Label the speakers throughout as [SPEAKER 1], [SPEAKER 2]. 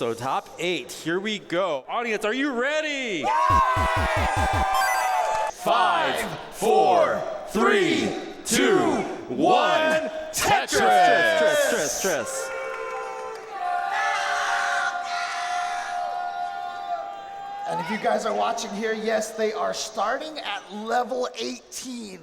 [SPEAKER 1] So top 8, here we go. Audience, are you ready?
[SPEAKER 2] 5, 4, 3, 2, 1, Tetris!
[SPEAKER 1] Stress.
[SPEAKER 3] And if you guys are watching here, yes, they are starting at level 18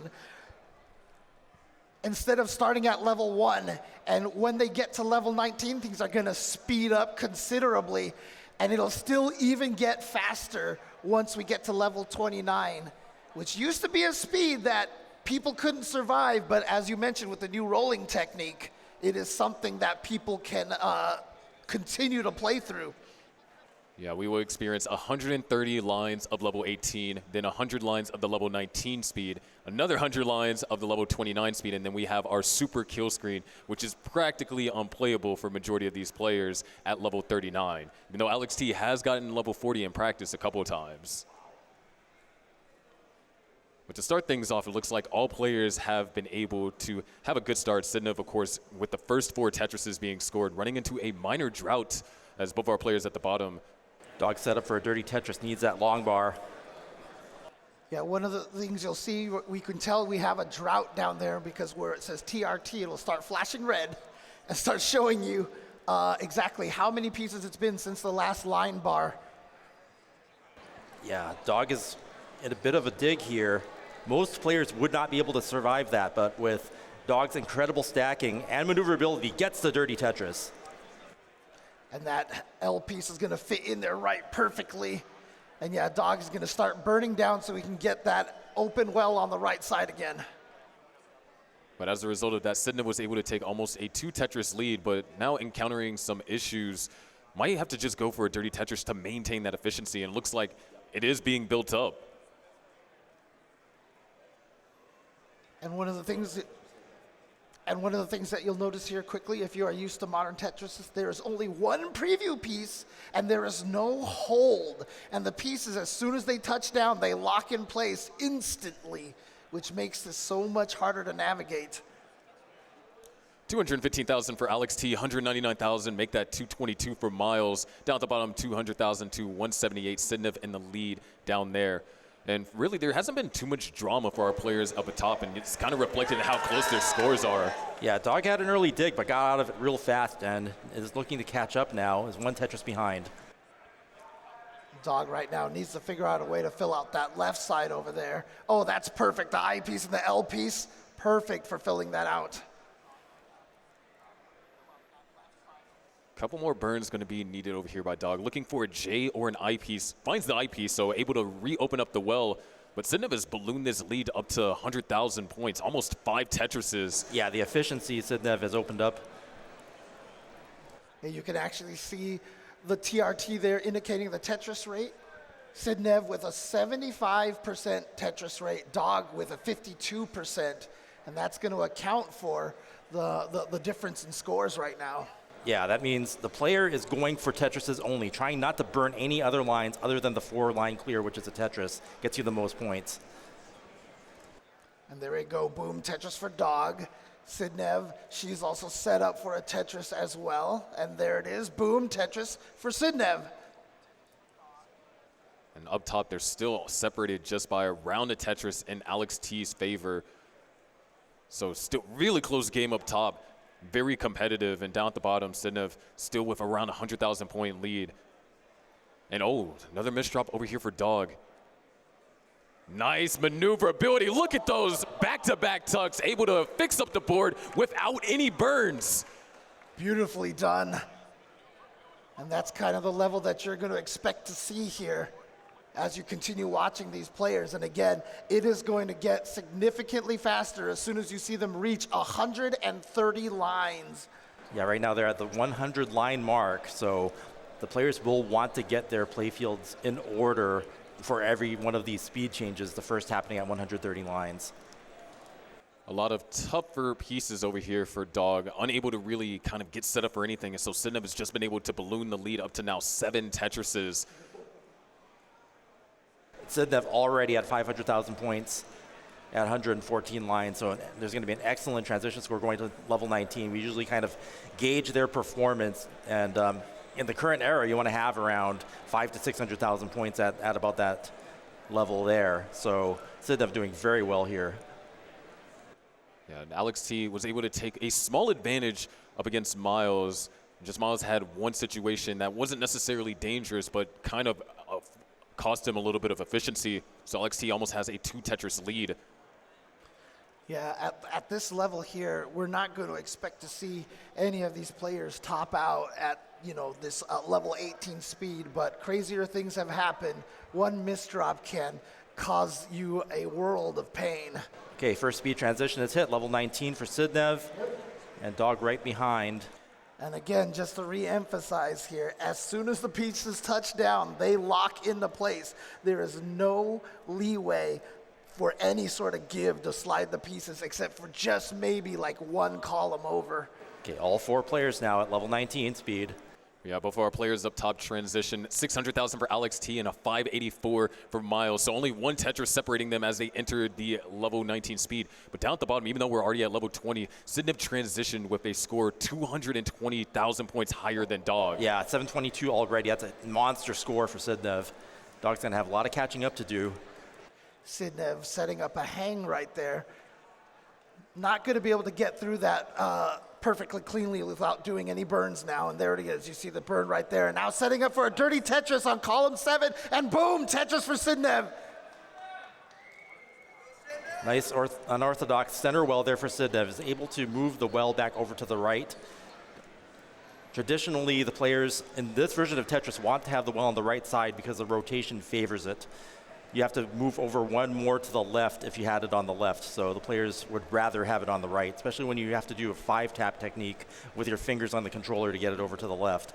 [SPEAKER 3] instead of starting at level 1. And when they get to level 19, things are gonna speed up considerably, and it'll still even get faster once we get to level 29, which used to be a speed that people couldn't survive, but as you mentioned with the new rolling technique, it is something that people can continue to play through.
[SPEAKER 4] Yeah, we will experience 130 lines of level 18, then 100 lines of the level 19 speed, another 100 lines of the level 29 speed, and then we have our super kill screen, which is practically unplayable for majority of these players at level 39, even though Alex T has gotten level 40 in practice a couple of times. But to start things off, it looks like all players have been able to have a good start. Sidnev, of course, with the first 4 Tetrises being scored, running into a minor drought as both of our players at the bottom.
[SPEAKER 1] Dog set up for a dirty Tetris, needs that long bar.
[SPEAKER 3] Yeah, one of the things you'll see, we can tell we have a drought down there because where it says TRT, it'll start flashing red and start showing you exactly how many pieces it's been since the last line bar.
[SPEAKER 1] Yeah, Dog is in a bit of a dig here. Most players would not be able to survive that, but with Dog's incredible stacking and maneuverability, gets the dirty Tetris.
[SPEAKER 3] And that L piece is gonna fit in there right perfectly. And yeah, Dog is gonna start burning down so we can get that open well on the right side again.
[SPEAKER 4] But as a result of that, Sidnev was able to take almost a 2 Tetris lead, but now encountering some issues, might have to just go for a dirty Tetris to maintain that efficiency, and it looks like it is being built up.
[SPEAKER 3] And one of the things that you'll notice here quickly, if you are used to modern Tetris, is there is only one preview piece and there is no hold. And the pieces, as soon as they touch down, they lock in place instantly, which makes this so much harder to navigate.
[SPEAKER 4] 215,000 for Alex T, 199,000, make that 222 for Miles. Down at the bottom, 200,000 to 178. Sidnev in the lead down there. And really, there hasn't been too much drama for our players up at top, and it's kind of reflected in how close their scores are.
[SPEAKER 1] Yeah, Dog had an early dig, but got out of it real fast and is looking to catch up now, is 1 Tetris behind.
[SPEAKER 3] Dog right now needs to figure out a way to fill out that left side over there. Oh, that's perfect. The I piece and the L piece, perfect for filling that out.
[SPEAKER 4] Couple more burns going to be needed over here by Dog. Looking for a J or an I piece. Finds the I piece, so able to reopen up the well. But Sidnev has ballooned this lead up to 100,000 points, almost 5 Tetrises.
[SPEAKER 1] Yeah, the efficiency Sidnev has opened up.
[SPEAKER 3] And you can actually see the TRT there indicating the Tetris rate. Sidnev with a 75% Tetris rate, Dog with a 52%. And that's going to account for the difference in scores right now.
[SPEAKER 1] Yeah, that means the player is going for Tetrises only, trying not to burn any other lines other than the 4-line clear, which is a Tetris, gets you the most points.
[SPEAKER 3] And there we go, boom, Tetris for Dog. Sidnev, she's also set up for a Tetris as well. And there it is, boom, Tetris for Sidnev.
[SPEAKER 4] And up top, they're still separated just by around a Tetris in Alex T's favor. So still really close game up top. Very competitive, and down at the bottom, Sidnev still with around 100,000 point lead. And oh, another misdrop over here for Dog. Nice maneuverability. Look at those back-to-back tucks, able to fix up the board without any burns.
[SPEAKER 3] Beautifully done. And that's kind of the level that you're going to expect to see here as you continue watching these players. And again, it is going to get significantly faster as soon as you see them reach 130 lines.
[SPEAKER 1] Yeah, right now they're at the 100 line mark, so the players will want to get their playfields in order for every one of these speed changes, the first happening at 130 lines.
[SPEAKER 4] A lot of tougher pieces over here for Dog, unable to really kind of get set up for anything. And so Sidnev has just been able to balloon the lead up to now 7 Tetrises.
[SPEAKER 1] Sidnev already at 500,000 points at 114 lines, so there's going to be an excellent transition score going to level 19. We usually kind of gauge their performance, and in the current era, you want to have around 500,000 to 600,000 points at about that level there. So Sidnev doing very well here.
[SPEAKER 4] Yeah, and Alex T was able to take a small advantage up against Myles. Just Myles had one situation that wasn't necessarily dangerous, but kind of cost him a little bit of efficiency. So Alex T almost has a 2 Tetris lead.
[SPEAKER 3] Yeah, at this level here, we're not going to expect to see any of these players top out at, you know, this level 18 speed, but crazier things have happened. One misdrop can cause you a world of pain.
[SPEAKER 1] Okay, first speed transition is hit, level 19 for Sidnev, and Dog right behind.
[SPEAKER 3] And again, just to re-emphasize here, as soon as the pieces touch down, they lock into place. There is no leeway for any sort of give to slide the pieces, except for just maybe like one column over.
[SPEAKER 1] Okay, all 4 players now at level 19 speed.
[SPEAKER 4] Yeah, both of our players up top transition. 600,000 for Alex T and a 584 for Myles. So only 1 Tetris separating them as they entered the level 19 speed. But down at the bottom, even though we're already at level 20, Sidnev transitioned with a score 220,000 points higher than Dog.
[SPEAKER 1] Yeah, 722 already. That's a monster score for Sidnev. Dog's going to have a lot of catching up to do.
[SPEAKER 3] Sidnev setting up a hang right there. Not going to be able to get through that perfectly cleanly without doing any burns now. And there it is. You see the burn right there. And now setting up for a dirty Tetris on column 7. And boom, Tetris for Sidnev.
[SPEAKER 1] Nice unorthodox center well there for Sidnev. Is able to move the well back over to the right. Traditionally, the players in this version of Tetris want to have the well on the right side because the rotation favors it. You have to move over one more to the left if you had it on the left. So the players would rather have it on the right, especially when you have to do a 5-tap technique with your fingers on the controller to get it over to the left.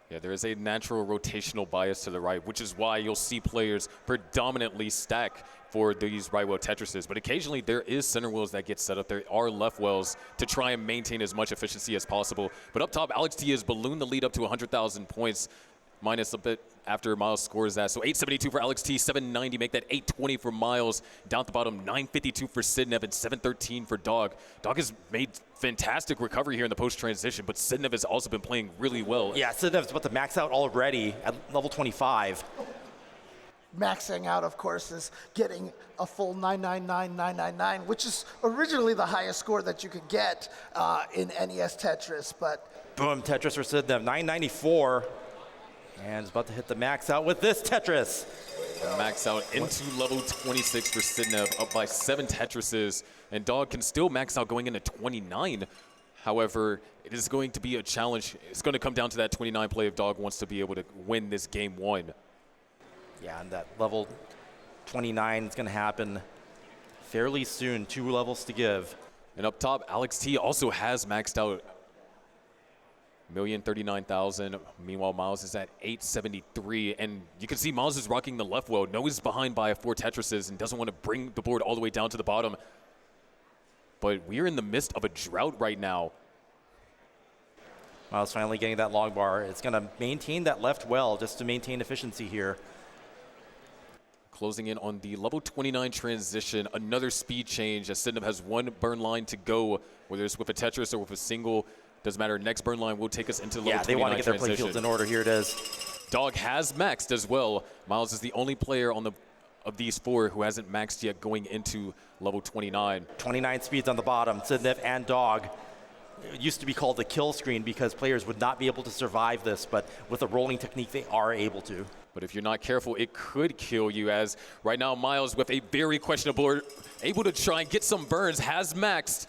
[SPEAKER 4] Yeah, there is a natural rotational bias to the right, which is why you'll see players predominantly stack for these right wheel Tetrises. But occasionally there is center wheels that get set up. There are left wheels to try and maintain as much efficiency as possible. But up top, Alex T has ballooned the lead up to 100,000 points, minus a bit after Myles scores that. So 872 for Alex T, 790, make that 820 for Myles. Down at the bottom, 952 for Sidnev and 713 for Dog. Dog has made fantastic recovery here in the post-transition, but Sidnev has also been playing really well.
[SPEAKER 1] Yeah, Sidnev's about to max out already at level 25.
[SPEAKER 3] Maxing out, of course, is getting a full 999,999, which is originally the highest score that you could get in NES Tetris. But
[SPEAKER 1] boom, Tetris for Sidnev, 994. And is about to hit the max out with this Tetris.
[SPEAKER 4] Max out into level 26 for Sidnev, up by 7 Tetrises. And Dog can still max out going into 29. However, it is going to be a challenge. It's going to come down to that 29 play if Dog wants to be able to win this game 1.
[SPEAKER 1] Yeah, and that level 29 is going to happen fairly soon. 2 levels to give.
[SPEAKER 4] And up top, Alex T also has maxed out 1,039,000. Meanwhile, Myles is at 873. And you can see Myles is rocking the left well. Knows he's behind by 4 Tetrises and doesn't want to bring the board all the way down to the bottom. But we're in the midst of a drought right now.
[SPEAKER 1] Myles finally getting that long bar. It's going to maintain that left well just to maintain efficiency here.
[SPEAKER 4] Closing in on the level 29 transition. Another speed change as Sidnev has 1 burn line to go, whether it's with a Tetris or with a single. Doesn't matter. Next burn line will take us into level 29
[SPEAKER 1] they want to get their
[SPEAKER 4] transition.
[SPEAKER 1] playfields in order. Here it is.
[SPEAKER 4] Dog has maxed as well. Myles is the only player on of these 4 who hasn't maxed yet going into level 29.
[SPEAKER 1] 29 speeds on the bottom. Sidnev and Dog. It used to be called the kill screen because players would not be able to survive this, but with a rolling technique, they are able to.
[SPEAKER 4] But if you're not careful, it could kill you, as right now Myles with a very questionable board, able to try and get some burns, has maxed.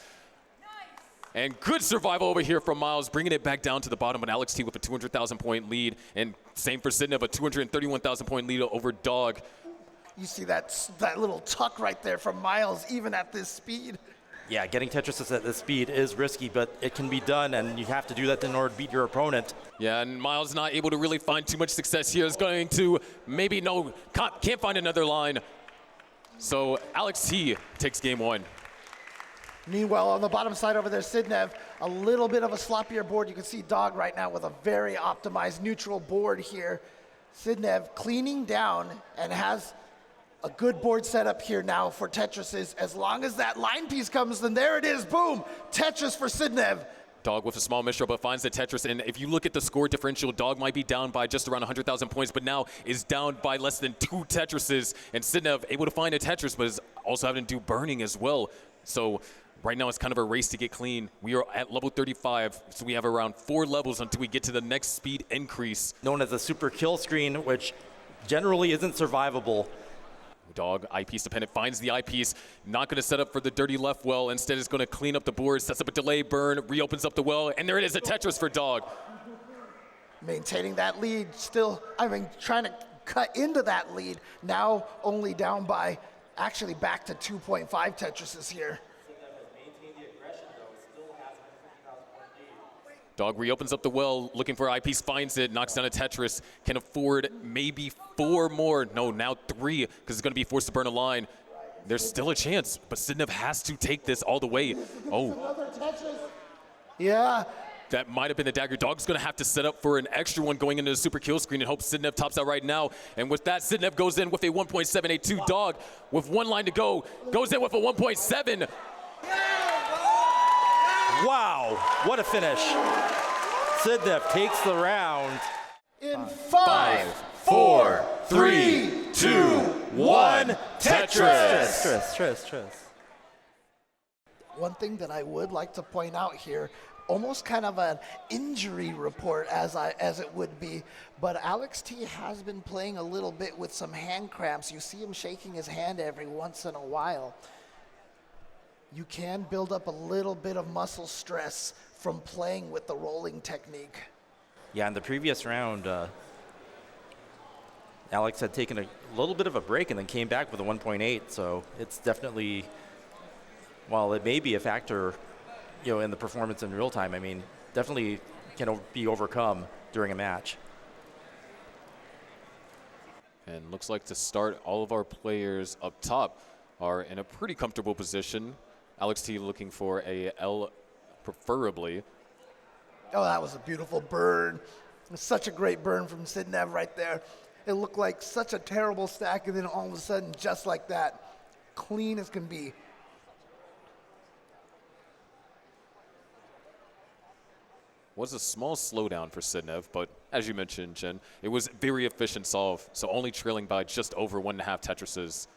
[SPEAKER 4] And good survival over here from Myles, bringing it back down to the bottom. But Alex T with a 200,000 point lead. And same for Sidnev, a 231,000 point lead over Dog.
[SPEAKER 3] you see that little tuck right there from Myles, even at this speed.
[SPEAKER 1] Yeah, getting Tetris at this speed is risky, but it can be done, and you have to do that in order to beat your opponent.
[SPEAKER 4] Yeah, and Myles not able to really find too much success here. Is going to maybe can't find another line. So Alex T takes game 1.
[SPEAKER 3] Meanwhile, on the bottom side over there, Sidnev, a little bit of a sloppier board. You can see Dog right now with a very optimized neutral board here. Sidnev cleaning down and has a good board set up here now for Tetrises. As long as that line piece comes, then there it is, boom! Tetris for Sidnev.
[SPEAKER 4] Dog with a small misthrow, but finds the Tetris. And if you look at the score differential, Dog might be down by just around 100,000 points, but now is down by less than 2 Tetrises. And Sidnev able to find a Tetris, but is also having to do burning as well. So right now it's kind of a race to get clean. We are at level 35, so we have around 4 levels until we get to the next speed increase.
[SPEAKER 1] Known as a super kill screen, which generally isn't survivable.
[SPEAKER 4] Dog, eyepiece dependent, finds the eyepiece, not going to set up for the dirty left well. Instead, is going to clean up the board, sets up a delay burn, reopens up the well, and there it is, a Tetris for Dog.
[SPEAKER 3] Maintaining that lead, still, trying to cut into that lead. Now only down by, actually back to 2.5 Tetrises here.
[SPEAKER 4] Dog reopens up the well, looking for eyepiece, finds it, knocks down a Tetris, can afford maybe 4 more. No, now 3, because it's going to be forced to burn a line. There's still a chance, but Sidnev has to take this all the way. Oh.
[SPEAKER 3] Yeah.
[SPEAKER 4] That might have been the dagger. Dog's going to have to set up for an extra one going into the super kill screen and hope Sidnev tops out right now. And with that, Sidnev goes in with a 1.782. Dog, with 1 line to go, goes in with a 1.7.
[SPEAKER 1] Wow, what a finish. Sidnev takes the round.
[SPEAKER 3] In 5,
[SPEAKER 2] 4, 3, 2, 1, Tetris!
[SPEAKER 1] Tetris.
[SPEAKER 3] One thing that I would like to point out here, almost kind of an injury report as it would be, but Alex T has been playing a little bit with some hand cramps. You see him shaking his hand every once in a while. You can build up a little bit of muscle stress from playing with the rolling technique.
[SPEAKER 1] Yeah, in the previous round, Alex had taken a little bit of a break and then came back with a 1.8, so it's definitely, while it may be a factor, in the performance in real time, definitely can be overcome during a match.
[SPEAKER 4] And looks like to start, all of our players up top are in a pretty comfortable position. Alex T looking for a L preferably.
[SPEAKER 3] Oh, that was a beautiful burn. Such a great burn from Sidnev right there. It looked like such a terrible stack, and then all of a sudden, just like that, clean as can be.
[SPEAKER 4] Was a small slowdown for Sidnev, but as you mentioned, Jen, it was very efficient solve, so only trailing by just over 1.5 Tetrises.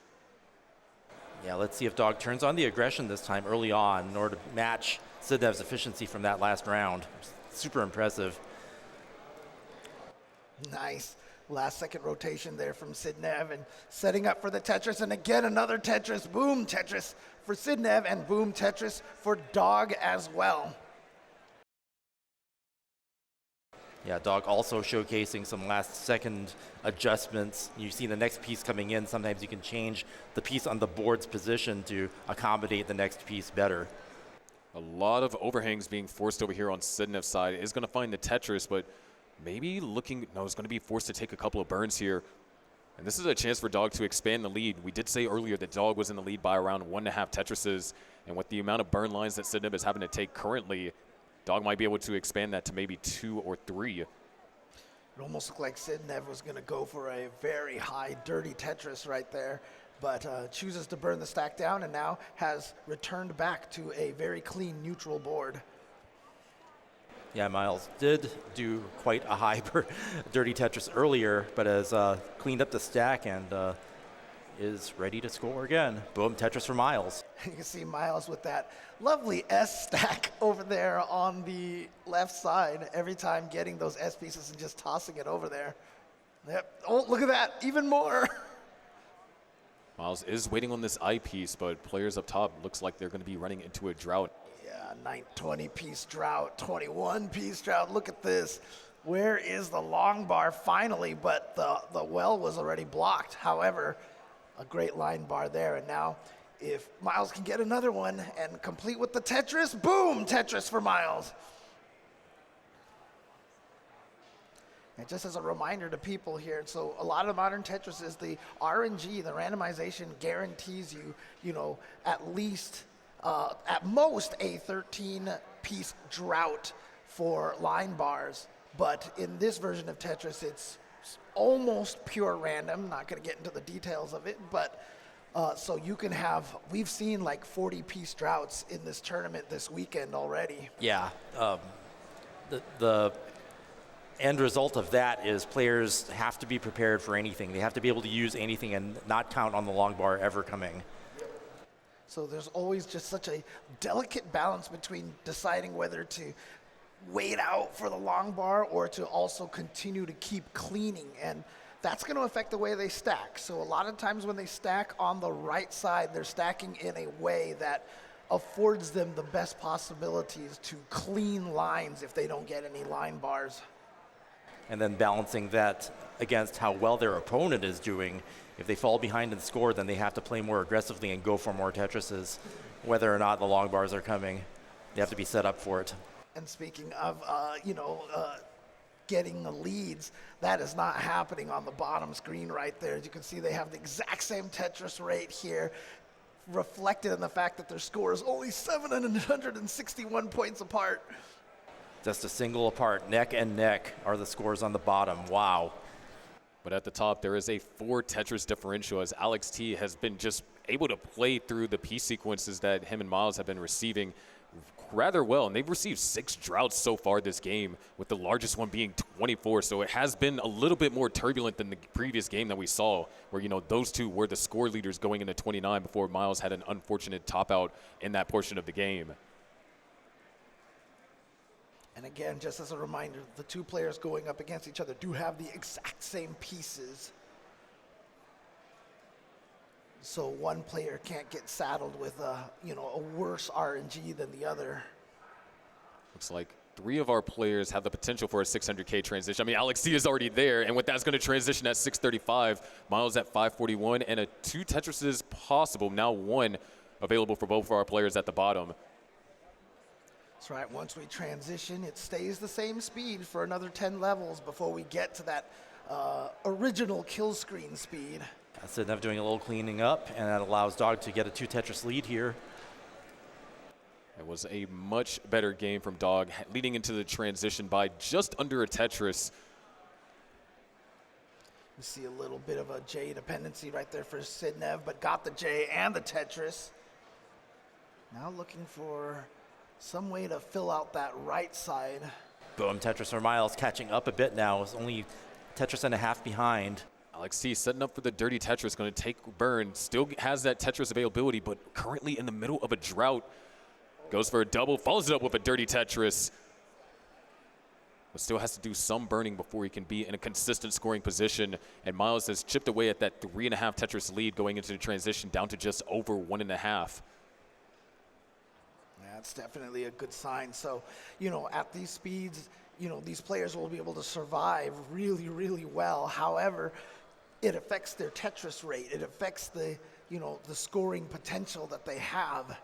[SPEAKER 1] Yeah, let's see if Dog turns on the aggression this time early on in order to match Sidnev's efficiency from that last round. Super impressive.
[SPEAKER 3] Nice. Last second rotation there from Sidnev and setting up for the Tetris. And again, another Tetris. Boom, Tetris for Sidnev and boom, Tetris for Dog as well.
[SPEAKER 1] Yeah, Dog also showcasing some last second adjustments. You see the next piece coming in. Sometimes you can change the piece on the board's position to accommodate the next piece better.
[SPEAKER 4] A lot of overhangs being forced over here on Sidnev's side. Is going to find the Tetris, but maybe looking, no, is going to be forced to take a couple of burns here. And this is a chance for Dog to expand the lead. We did say earlier that Dog was in the lead by around 1.5 Tetrises. And with the amount of burn lines that Sidnev is having to take currently, Dog might be able to expand that to maybe 2 or 3.
[SPEAKER 3] It almost looked like Sidnev was going to go for a very high, dirty Tetris right there, but chooses to burn the stack down and now has returned back to a very clean, neutral board.
[SPEAKER 1] Yeah, Miles did do quite a high dirty Tetris earlier, but has cleaned up the stack and is ready to score again. Boom, Tetris for Miles.
[SPEAKER 3] You can see Miles with that lovely S stack over there on the left side, every time getting those S pieces and just tossing it over there. Yep. Oh, look at that, even more.
[SPEAKER 4] Miles is waiting on this I piece, but players up top looks like they're going to be running into a drought.
[SPEAKER 3] Yeah, 20 piece drought, 21 piece drought. Look at this. Where is the long bar finally? But the well was already blocked. However, a great line bar there. And now if Miles can get another one and complete with the Tetris, boom, Tetris for Miles. And just as a reminder to people here, so a lot of modern Tetris is the RNG, the randomization guarantees you, at least, at most a 13-piece drought for line bars. But in this version of Tetris, it's almost pure random. Not going to get into the details of it, but So you can have, we've seen like 40-piece droughts in this tournament this weekend already.
[SPEAKER 1] Yeah. The end result of that is players have to be prepared for anything. They have to be able to use anything and not count on the long bar ever coming.
[SPEAKER 3] So there's always just such a delicate balance between deciding whether to wait out for the long bar or to also continue to keep cleaning. And that's going to affect the way they stack. So a lot of times when they stack on the right side, they're stacking in a way that affords them the best possibilities to clean lines if they don't get any line bars.
[SPEAKER 1] And then balancing that against how well their opponent is doing. If they fall behind in score, then they have to play more aggressively and go for more Tetrises, whether or not the long bars are coming. They have to be set up for it.
[SPEAKER 3] And speaking of, getting the leads, that is not happening on the bottom screen right there. As you can see, they have the exact same Tetris rate here, reflected in the fact that their score is only 761 points apart.
[SPEAKER 1] Just a single apart, neck and neck are the scores on the bottom. Wow.
[SPEAKER 4] But at the top, there is a 4 Tetris differential as Alex T has been just able to play through the piece sequences that him and Miles have been receiving rather well. And they've received 6 droughts so far this game, with the largest one being 24. So it has been a little bit more turbulent than the previous game that we saw, where, those two were the score leaders going into 29 before Miles had an unfortunate top out in that portion of the game.
[SPEAKER 3] And again, just as a reminder, the two players going up against each other do have the exact same pieces. So one player can't get saddled with a worse RNG than the other.
[SPEAKER 4] Looks like 3 of our players have the potential for a 600K transition. I mean, Alex T is already there, and with that's going to transition at 635, Miles at 541, and a 2 Tetrises possible, now 1 available for both of our players at the bottom.
[SPEAKER 3] That's right. Once we transition, it stays the same speed for another 10 levels before we get to that original kill screen speed.
[SPEAKER 1] Sidnev doing a little cleaning up, and that allows Dog to get a 2 Tetris lead here.
[SPEAKER 4] It was a much better game from Dog, leading into the transition by just under a Tetris.
[SPEAKER 3] You see a little bit of a J dependency right there for Sidnev, but got the J and the Tetris. Now looking for some way to fill out that right side.
[SPEAKER 1] Boom, Tetris for Miles catching up a bit now. It's only Tetris and a half behind.
[SPEAKER 4] Alex T setting up for the dirty Tetris, going to take burn. Still has that Tetris availability, but currently in the middle of a drought. Goes for a double, follows it up with a dirty Tetris. But still has to do some burning before he can be in a consistent scoring position. And Miles has chipped away at that 3.5 Tetris lead going into the transition, down to just over 1.5.
[SPEAKER 3] That's definitely a good sign. So, at these speeds, these players will be able to survive really, really well. However, it affects their Tetris rate. It affects the scoring potential that they have.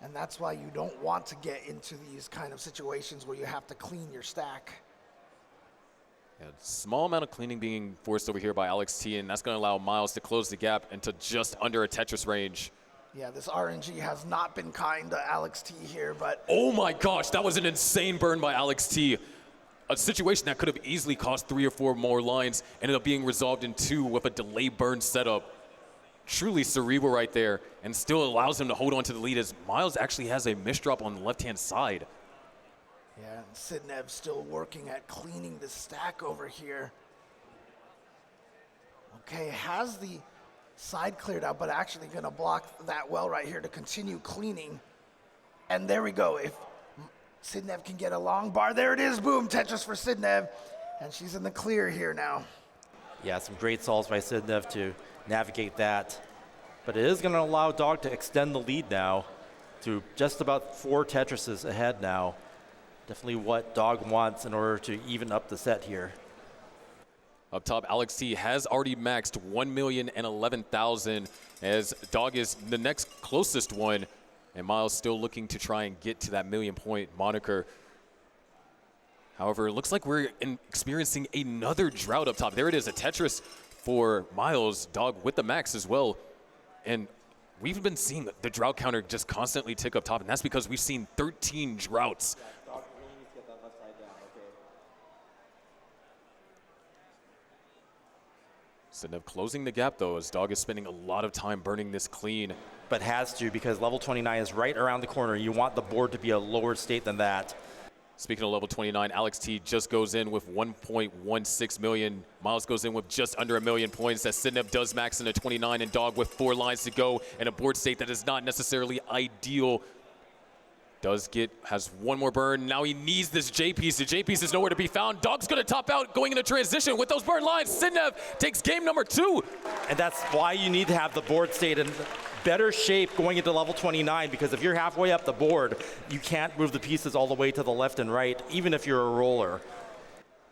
[SPEAKER 3] And that's why you don't want to get into these kind of situations where you have to clean your stack.
[SPEAKER 4] Yeah, small amount of cleaning being forced over here by Alex T, and that's going to allow Miles to close the gap into just under a Tetris range.
[SPEAKER 3] Yeah, this RNG has not been kind to Alex T here, but...
[SPEAKER 4] Oh my gosh, that was an insane burn by Alex T. A situation that could have easily cost 3 or 4 more lines ended up being resolved in 2 with a delay burn setup. Truly cerebral right there, and still allows him to hold on to the lead as Miles actually has a misdrop on the left-hand side.
[SPEAKER 3] Yeah, and Sidnev still working at cleaning the stack over here. Okay, has the side cleared out, but actually going to block that well right here to continue cleaning. And there we go. If Sidnev can get a long bar, there it is. Boom, Tetris for Sidnev. And she's in the clear here now.
[SPEAKER 1] Yeah, some great solves by Sidnev to navigate that. But it is going to allow Dog to extend the lead now to just about 4 Tetrises ahead now. Definitely what Dog wants in order to even up the set here.
[SPEAKER 4] Up top, Alex T has already maxed 1,011,000 as Dog is the next closest one, and Miles still looking to try and get to that 1,000,000-point moniker. However, it looks like we're experiencing another drought up top. There it is, a Tetris for Miles, Dog with the max as well. And we've been seeing the drought counter just constantly tick up top, and that's because we've seen 13 droughts. Sidnev closing the gap, though, as Dog is spending a lot of time burning this clean.
[SPEAKER 1] But has to, because level 29 is right around the corner. You want the board to be a lower state than that.
[SPEAKER 4] Speaking of level 29, Alex T just goes in with 1.16 million. Myles goes in with just under 1 million points as Sidnev does max into 29, and Dog with 4 lines to go in a board state that is not necessarily ideal. Has one more burn. Now he needs this J piece. The J piece is nowhere to be found. Dog's gonna top out going into transition with those burn lines. Sidnev takes game number 2.
[SPEAKER 1] And that's why you need to have the board state in better shape going into level 29, because if you're halfway up the board, you can't move the pieces all the way to the left and right, even if you're a roller.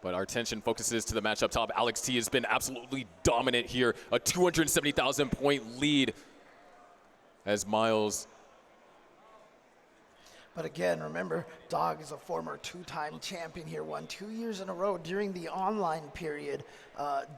[SPEAKER 4] But our attention focuses to the match up top. Alex T has been absolutely dominant here. A 270,000 point lead as Myles.
[SPEAKER 3] But again, remember, Dog is a former 2-time champion here, won 2 years in a row during the online period,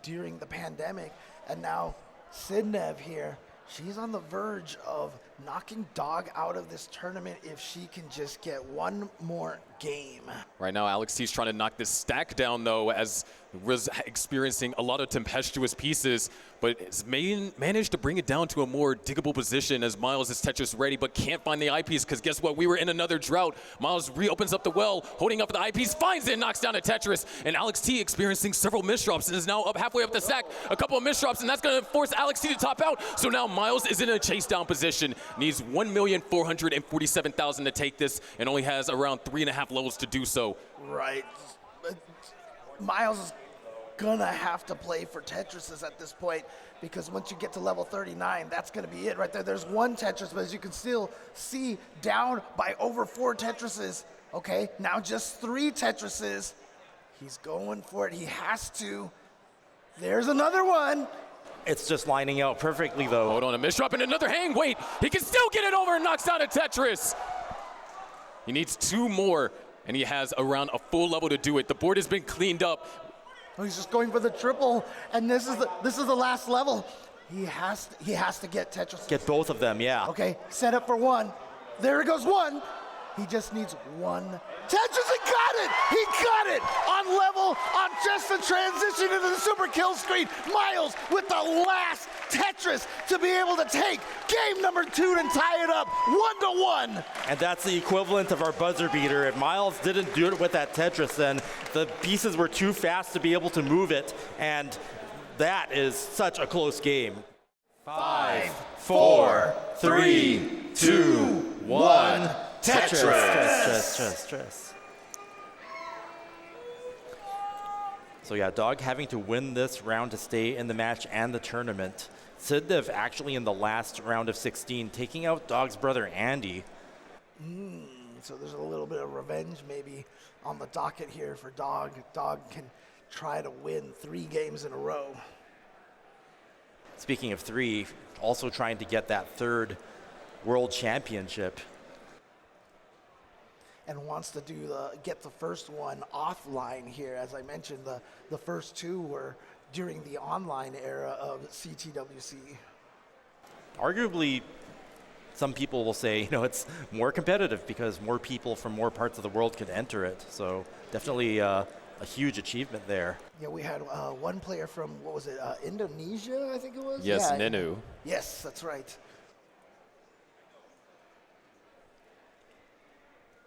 [SPEAKER 3] during the pandemic. And now Sidnev here, she's on the verge of knocking Dog out of this tournament if she can just get one more game.
[SPEAKER 4] Right now, Alex T's trying to knock this stack down, though, as was experiencing a lot of tempestuous pieces, but has managed to bring it down to a more diggable position as Myles is Tetris ready, but can't find the eyepiece, because guess what? We were in another drought. Myles reopens up the well, holding up the eyepiece, finds it, knocks down a Tetris, and Alex T experiencing several misdrops and is now up halfway up the stack. A couple of misdrops, and that's going to force Alex T to top out. So now Myles is in a chase down position, needs 1,447,000 to take this, and only has around 3.5 levels to do so.
[SPEAKER 3] Right. Myles is gonna have to play for Tetrises at this point, because once you get to level 39, that's gonna be it right there. There's one Tetris, but as you can still see, down by over 4 Tetrises. Okay, now just 3 Tetrises. He's going for it, he has to. There's another one.
[SPEAKER 1] It's just lining out perfectly, though.
[SPEAKER 4] Hold on, a misdrop and another hang. Wait, he can still get it over and knocks down a Tetris. He needs 2 more, and he has around a full level to do it. The board has been cleaned up.
[SPEAKER 3] Oh, he's just going for the triple, and this is the last level. He has to get Tetris.
[SPEAKER 1] Get both of them, yeah.
[SPEAKER 3] Okay, set up for 1. There goes 1. He just needs 1. Tetris, he got it! He got it! On level, on just the transition into the super kill screen. Myles with the last Tetris to be able to take game number 2 and tie it up 1-1.
[SPEAKER 1] And that's the equivalent of our buzzer beater. If Myles didn't do it with that Tetris, then the pieces were too fast to be able to move it, and that is such a close game.
[SPEAKER 2] 5, 4, 3, 2, 1. Tetris.
[SPEAKER 1] Stress. So yeah, Dog having to win this round to stay in the match and the tournament. Sidnev actually in the last round of 16, taking out Dog's brother Andy.
[SPEAKER 3] So there's a little bit of revenge maybe on the docket here for Dog. Dog can try to win 3 games in a row.
[SPEAKER 1] Speaking of 3, also trying to get that 3rd World Championship.
[SPEAKER 3] And wants to get the first one offline here. As I mentioned, the first 2 were during the online era of CTWC.
[SPEAKER 1] Arguably, some people will say, it's more competitive because more people from more parts of the world could enter it. So definitely a huge achievement there.
[SPEAKER 3] Yeah, we had one player from, what was it, Indonesia, I think it was?
[SPEAKER 4] Yes,
[SPEAKER 3] yeah,
[SPEAKER 4] Nenu.
[SPEAKER 3] Yes, that's right.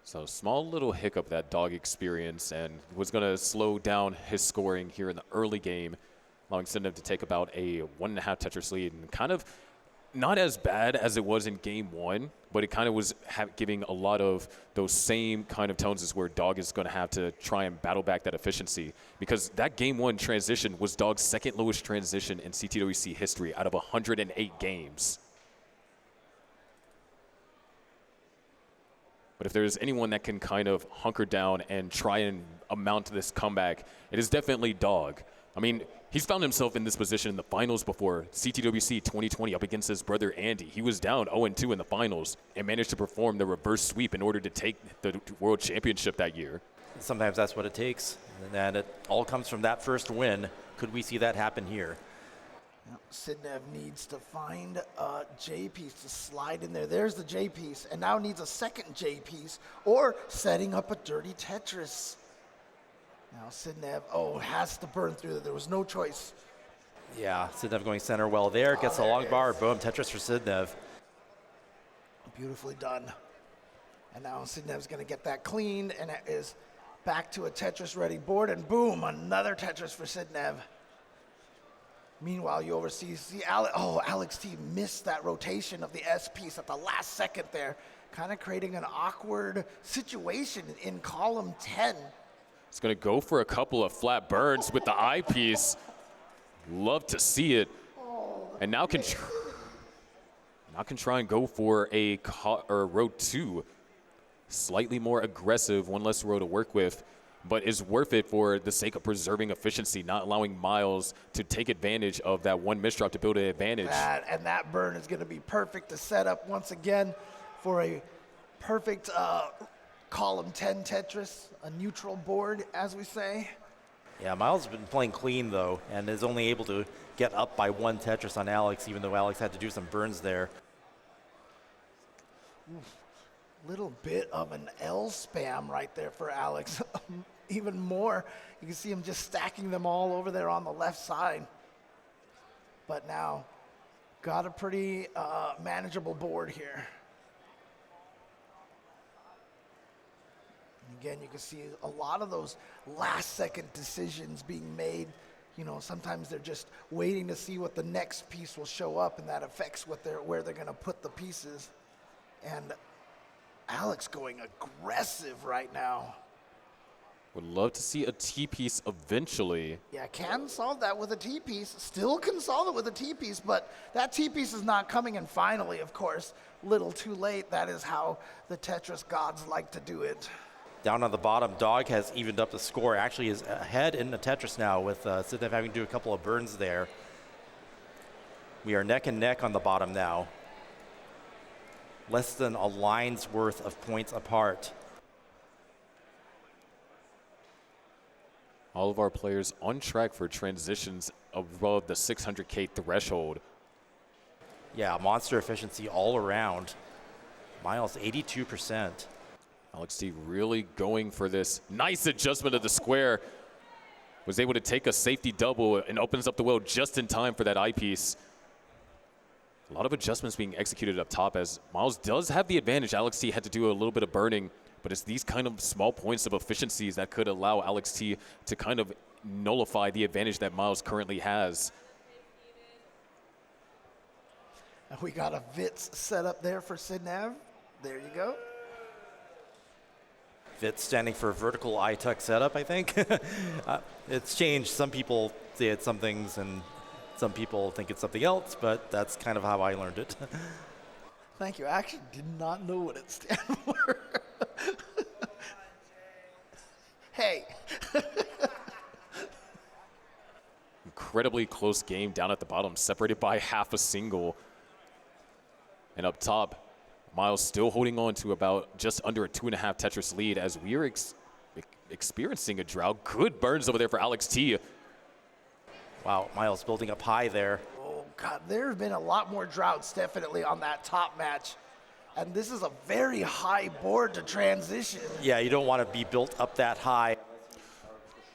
[SPEAKER 4] So small little hiccup that Dog experienced and was going to slow down his scoring here in the early game, allowing Sidnev to take about a 1.5 Tetris lead, and kind of not as bad as it was in game 1, but it kind of was giving a lot of those same kind of tones as where Dog is going to have to try and battle back that efficiency, because that game 1 transition was Dog's 2nd lowest transition in CTWC history out of 108 games. But if there's anyone that can kind of hunker down and try and amount to this comeback, it is definitely Dog. I mean, he's found himself in this position in the finals before. CTWC 2020 up against his brother Andy. He was down 0-2 in the finals and managed to perform the reverse sweep in order to take the World Championship that year.
[SPEAKER 1] Sometimes that's what it takes, and it all comes from that first win. Could we see that happen here?
[SPEAKER 3] Sidnev needs to find a J piece to slide in there. There's the J piece, and now needs a second J piece, or setting up a dirty Tetris. Now Sidnev, has to burn through that. There was no choice.
[SPEAKER 1] Yeah, Sidnev going center well there. Gets a long bar. Boom, Tetris for Sidnev.
[SPEAKER 3] Beautifully done. And now Sidnev's going to get that cleaned, and it is back to a Tetris-ready board, and boom, another Tetris for Sidnev. Meanwhile, you oversee Alex T missed that rotation of the S piece at the last second there, kind of creating an awkward situation in column 10.
[SPEAKER 4] It's going to go for a couple of flat burns with the eyepiece. Love to see it. And now can try and go for a row 2. Slightly more aggressive, one less row to work with, but is worth it for the sake of preserving efficiency, not allowing Myles to take advantage of that one misdrop to build an advantage.
[SPEAKER 3] And that burn is going to be perfect to set up once again for a perfect column 10 Tetris, a neutral board, as we say.
[SPEAKER 1] Yeah, Myles has been playing clean, though, and is only able to get up by 1 Tetris on Alex, even though Alex had to do some burns there.
[SPEAKER 3] Little bit of an L spam right there for Alex. Even more, you can see him just stacking them all over there on the left side. But now, got a pretty manageable board here. And again, you can see a lot of those last-second decisions being made. You know, sometimes they're just waiting to see what the next piece will show up, and that affects where they're going to put the pieces. And Alex going aggressive right now.
[SPEAKER 4] Would love to see a T-piece eventually.
[SPEAKER 3] Yeah, can solve that with a T-piece. Still can solve it with a T-piece, but that T-piece is not coming. And finally, of course, little too late. That is how the Tetris gods like to do it.
[SPEAKER 1] Down on the bottom, Dog has evened up the score. Actually is ahead in the Tetris now with Sidnev having to do a couple of burns there. We are neck and neck on the bottom now. Less than a line's worth of points apart.
[SPEAKER 4] All of our players on track for transitions above the 600K threshold.
[SPEAKER 1] Yeah, monster efficiency all around. Myles, 82%.
[SPEAKER 4] Alex T really going for this. Nice adjustment of the square. Was able to take a safety double and opens up the wheel just in time for that eyepiece. A lot of adjustments being executed up top as Myles does have the advantage. Alex T had to do a little bit of burning, but it's these kind of small points of efficiencies that could allow Alex T to kind of nullify the advantage that Myles currently has.
[SPEAKER 3] And we got a Vitz set up there for Sidnev. There you go.
[SPEAKER 1] Vitz standing for vertical eye-tuck setup, I think. It's changed. Some people say it's some things, and some people think it's something else, but that's kind of how I learned it.
[SPEAKER 3] Thank you. I actually did not know what it stands for. Hey.
[SPEAKER 4] Incredibly close game down at the bottom, separated by half a single. And up top, Myles still holding on to about just under a 2.5 Tetris lead as we are experiencing a drought. Good burns over there for Alex T.
[SPEAKER 1] Wow, Myles building up high there.
[SPEAKER 3] Oh, God, there have been a lot more droughts definitely on that top match. And this is a very high board to transition.
[SPEAKER 1] Yeah, you don't want to be built up that high.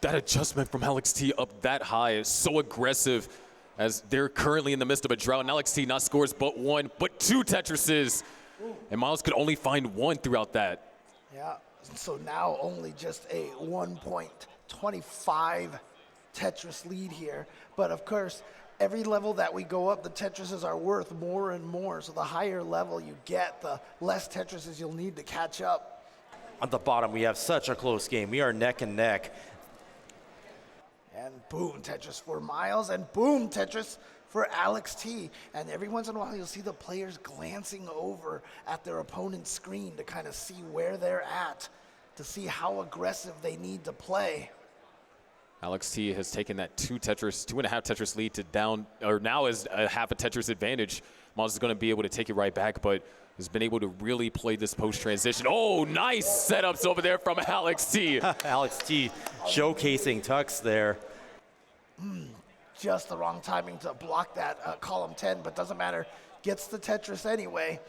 [SPEAKER 4] That adjustment from Alex T up that high is so aggressive as they're currently in the midst of a drought. And Alex T not scores but 1, but 2 Tetrises. And Myles could only find 1 throughout that.
[SPEAKER 3] Yeah, so now only just a 1.25 Tetris lead here. But of course, every level that we go up, the Tetrises are worth more and more. So the higher level you get, the less Tetrises you'll need to catch up.
[SPEAKER 1] On the bottom, we have such a close game. We are neck and neck.
[SPEAKER 3] And boom, Tetris for Myles, and boom, Tetris for Alex T. And every once in a while, you'll see the players glancing over at their opponent's screen to kind of see where they're at, to see how aggressive they need to play.
[SPEAKER 4] Alex T has taken that 2.5 Tetris lead to down, or now is a half a Tetris advantage. Myles is going to be able to take it right back, but has been able to really play this post-transition. Oh, nice setups over there from Alex T.
[SPEAKER 1] Alex T showcasing tucks there.
[SPEAKER 3] Just the wrong timing to block that column 10, but doesn't matter. Gets the Tetris anyway.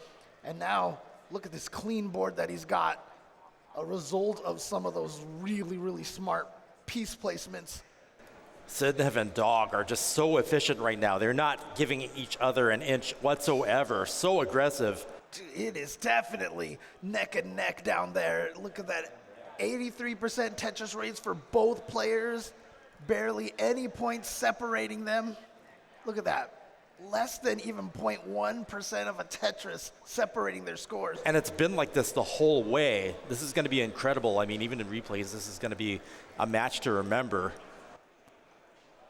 [SPEAKER 3] And now, look at this clean board that he's got. A result of some of those really, really smart piece placements.
[SPEAKER 1] Sidnev and Dog are just so efficient right now. They're not giving each other an inch whatsoever. So aggressive.
[SPEAKER 3] It is definitely neck and neck down there. Look at that, 83% Tetris rates for both players. Barely any points separating them. Look at that. Less than even 0.1% of a Tetris separating their scores.
[SPEAKER 1] And it's been like this the whole way. This is going to be incredible. I mean, even in replays, this is going to be a match to remember.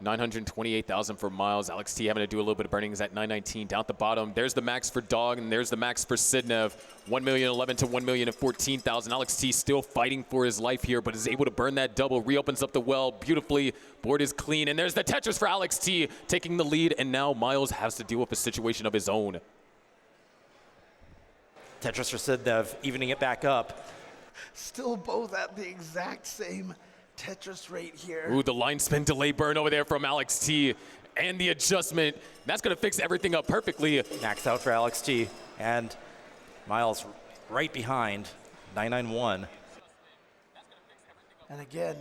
[SPEAKER 4] 928,000 for Myles. Alex T having to do a little bit of burnings at 919 down at the bottom. There's the max for Dog, and there's the max for Sidnev. 1,011,000 to 1,014,000. Alex T still fighting for his life here, but is able to burn that double. Reopens up the well beautifully. Board is clean, and there's the Tetris for Alex T taking the lead, and now Myles has to deal with a situation of his own.
[SPEAKER 1] Tetris for Sidnev, evening it back up.
[SPEAKER 3] Still both at the exact same Tetris rate here.
[SPEAKER 4] Ooh, the line spin delay burn over there from Alex T. And the adjustment. That's going to fix everything up perfectly.
[SPEAKER 1] Max out for Alex T. And Myles right behind, 991.
[SPEAKER 3] And again,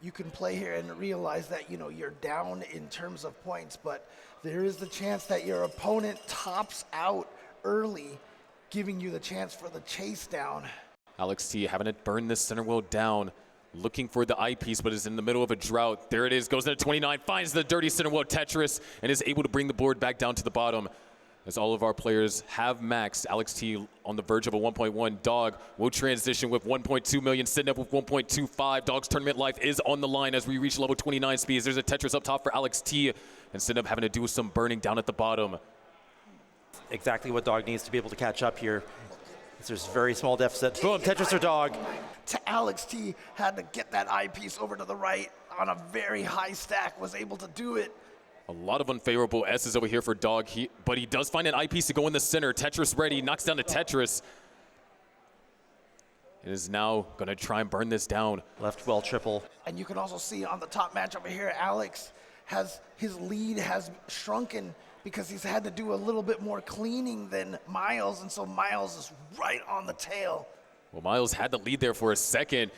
[SPEAKER 3] you can play here and realize that, you know, you're down in terms of points, but there is the chance that your opponent tops out early, giving you the chance for the chase down.
[SPEAKER 4] Alex T having to burn this center wheel down. Looking for the eyepiece, but is in the middle of a drought. There it is, goes into 29, finds the dirty center wheel Tetris, and is able to bring the board back down to the bottom. As all of our players have maxed, Alex T on the verge of a 1.1. Dog will transition with 1.2 million. Sidnev with 1.25. Dog's tournament life is on the line as we reach level 29 speeds. There's a Tetris up top for Alex T, and Sidnev having to do some burning down at the bottom.
[SPEAKER 1] Exactly what Dog needs to be able to catch up here. There's a very small deficit. Boom, Tetris or Dog.
[SPEAKER 3] To Alex T, had to get that eyepiece over to the right on a very high stack, was able to do it.
[SPEAKER 4] A lot of unfavorable S's over here for Dog, but he does find an eyepiece to go in the center. Tetris ready, knocks down the Tetris. It is now going to try and burn this down.
[SPEAKER 1] Left well triple.
[SPEAKER 3] And you can also see on the top match over here, Alex his lead has shrunken because he's had to do a little bit more cleaning than Myles, and so Myles is right on the tail.
[SPEAKER 4] Well, Myles had the lead there for a second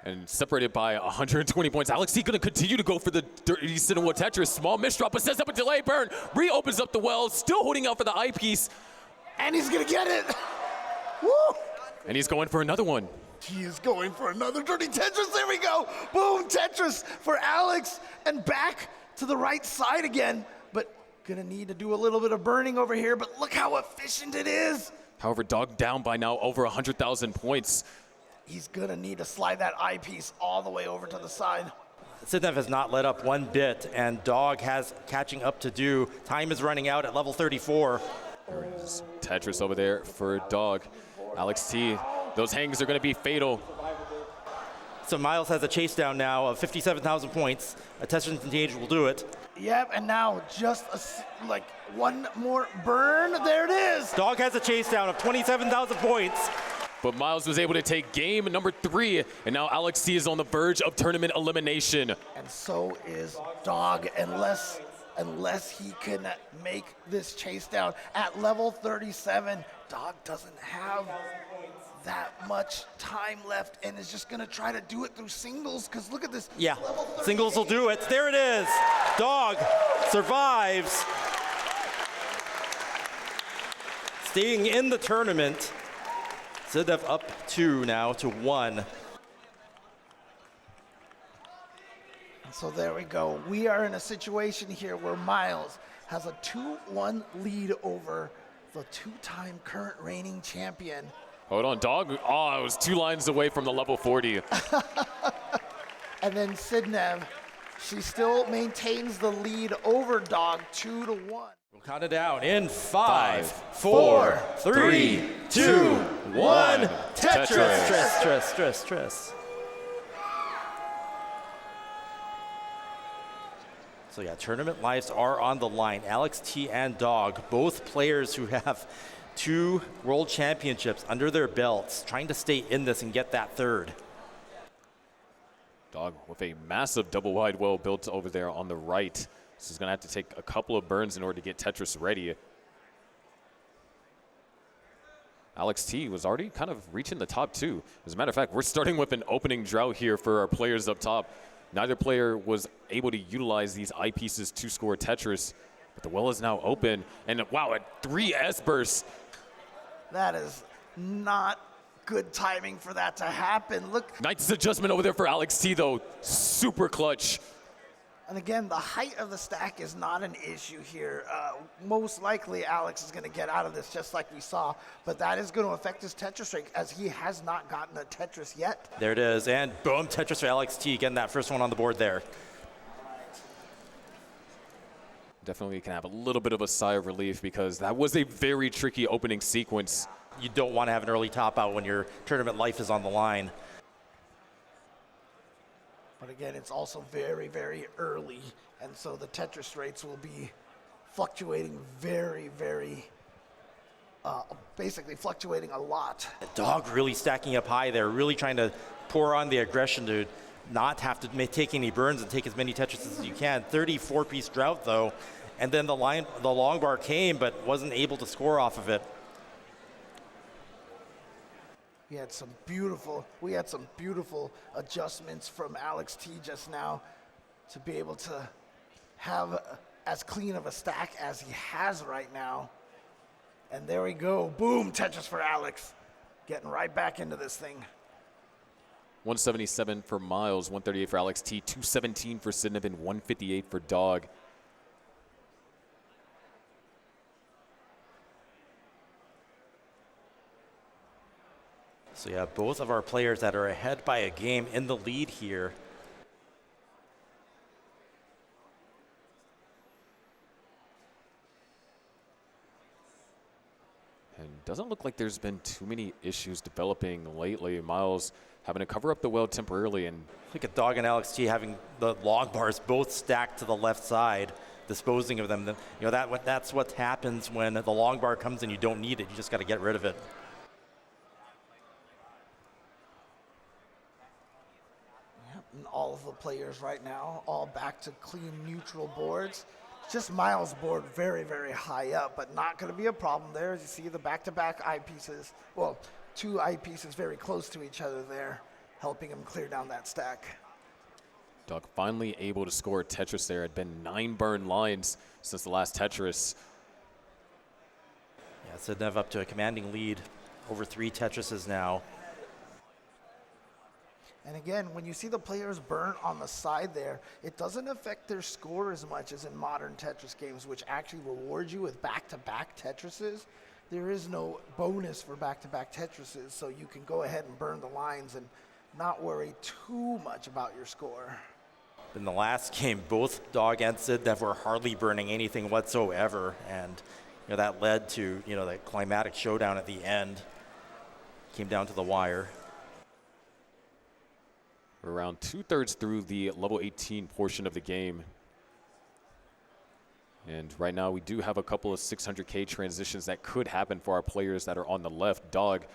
[SPEAKER 4] and separated by 120 points. Alex T going to continue to go for the dirty Sidnev Tetris. Small misdrop, but sets up a delay burn. Reopens up the well, still holding out for the eyepiece.
[SPEAKER 3] And he's going to get it. Woo!
[SPEAKER 4] And he's going for another one.
[SPEAKER 3] He is going for another dirty Tetris. There we go. Boom, Tetris for Alex. And back to the right side again. But going to need to do a little bit of burning over here. But look how efficient it is.
[SPEAKER 4] However, Dog down by now over 100,000 points.
[SPEAKER 3] He's going to need to slide that eyepiece all the way over to the side.
[SPEAKER 1] Sidnev has not let up one bit, and Dog has catching up to do. Time is running out at level 34.
[SPEAKER 4] There is Tetris over there for Dog. Alex T, those hangs are going to be fatal.
[SPEAKER 1] So Myles has a chase down now of 57,000 points. A Tetris engage will do it.
[SPEAKER 3] Yep, and now just like one more burn. There it is.
[SPEAKER 1] Dog has a chase down of 27,000 points.
[SPEAKER 4] But Myles was able to take game number 3, and now Alex T is on the verge of tournament elimination.
[SPEAKER 3] And so is Dog, unless he can make this chase down. At level 37, Dog doesn't have that much time left and is just going to try to do it through singles, because look at this.
[SPEAKER 1] Yeah, singles will do it. There it is. Dog survives. Staying in the tournament. Sidnev up 2 now to 1.
[SPEAKER 3] So there we go. We are in a situation here where Myles has a 2-1 lead over the 2-time current reigning champion.
[SPEAKER 4] Hold on, Dog. Oh, it was 2 lines away from the level 40.
[SPEAKER 3] And then Sidnev, she still maintains the lead over Dog 2-1.
[SPEAKER 1] We'll count it down in 5, 4, 3, 2, 1. Tetris. Tetris. So yeah, tournament lives are on the line. Alex T and Dog, both players who have 2 world championships under their belts, trying to stay in this and get that 3rd.
[SPEAKER 4] Dog with a massive double wide well built over there on the right. This is going to have to take a couple of burns in order to get Tetris ready. Alex T was already kind of reaching the top 2. As a matter of fact, we're starting with an opening drought here for our players up top. Neither player was able to utilize these eyepieces to score Tetris, but the well is now open. And wow, a 3 S-burst.
[SPEAKER 3] That is not good timing for that to happen. Look.
[SPEAKER 4] Nice adjustment over there for Alex T, though. Super clutch.
[SPEAKER 3] And again, the height of the stack is not an issue here. Most likely, Alex is going to get out of this just like we saw, but that is going to affect his Tetris rate as he has not gotten a Tetris yet.
[SPEAKER 1] There it is, and boom, Tetris for Alex T, getting that first one on the board there.
[SPEAKER 4] Definitely can have a little bit of a sigh of relief because that was a very tricky opening sequence.
[SPEAKER 1] You don't want to have an early top out when your tournament life is on the line.
[SPEAKER 3] But again, it's also very, very early, and so the Tetris rates will be fluctuating very, very, basically fluctuating a lot.
[SPEAKER 1] The dog really stacking up high there, really trying to pour on the aggression to not have to take any burns and take as many Tetris as you can. 34-piece drought, though, and then the long bar came, but wasn't able to score off of it.
[SPEAKER 3] We had some beautiful adjustments from Alex T just now to be able to have as clean of a stack as he has right now. And there we go. Boom, Tetris for Alex. Getting right back into this thing.
[SPEAKER 4] 177 for Myles, 138 for Alex T, 217 for Sidnev, and 158 for Dog.
[SPEAKER 1] So yeah, both of our players that are ahead by a game in the lead here.
[SPEAKER 4] And doesn't look like there's been too many issues developing lately. Myles having to cover up the well temporarily. And
[SPEAKER 1] look at Dog and Alex T having the long bars both stacked to the left side, disposing of them. You know, that's what happens when the long bar comes and you don't need it. You just got to get rid of it.
[SPEAKER 3] And all of the players right now, all back to clean neutral boards. Just Myles' board very, very high up, but not going to be a problem there. As you see the back-to-back eyepieces, well, 2 eyepieces very close to each other there, helping him clear down that stack.
[SPEAKER 4] Dog finally able to score a Tetris there. It had been 9 burn lines since the last Tetris.
[SPEAKER 1] Yeah, Sidnev up to a commanding lead, over 3 Tetrises now.
[SPEAKER 3] And again, when you see the players burn on the side there, it doesn't affect their score as much as in modern Tetris games, which actually reward you with back-to-back Tetrises. There is no bonus for back-to-back Tetrises, so you can go ahead and burn the lines and not worry too much about your score.
[SPEAKER 1] In the last game, both Dog and Sidnev were hardly burning anything whatsoever, and you know, that led to that climatic showdown at the end. Came down to the wire.
[SPEAKER 4] We're around 2/3 through the level 18 portion of the game. And right now we do have a couple of 600K transitions that could happen for our players that are on the left. Dog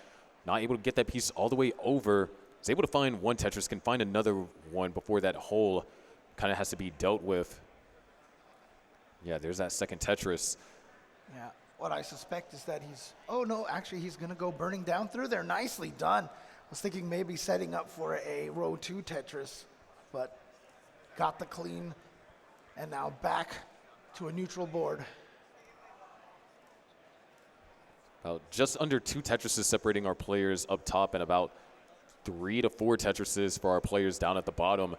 [SPEAKER 4] not able to get that piece all the way over. Is able to find one Tetris, can find another one before that hole kind of has to be dealt with. Yeah, there's that second Tetris.
[SPEAKER 3] Yeah, what I suspect is that oh no, actually he's gonna go burning down through there. Nicely done. I was thinking maybe setting up for a row 2 Tetris, but got the clean and now back to a neutral board.
[SPEAKER 4] About just under 2 Tetrises separating our players up top and about 3 to 4 Tetrises for our players down at the bottom.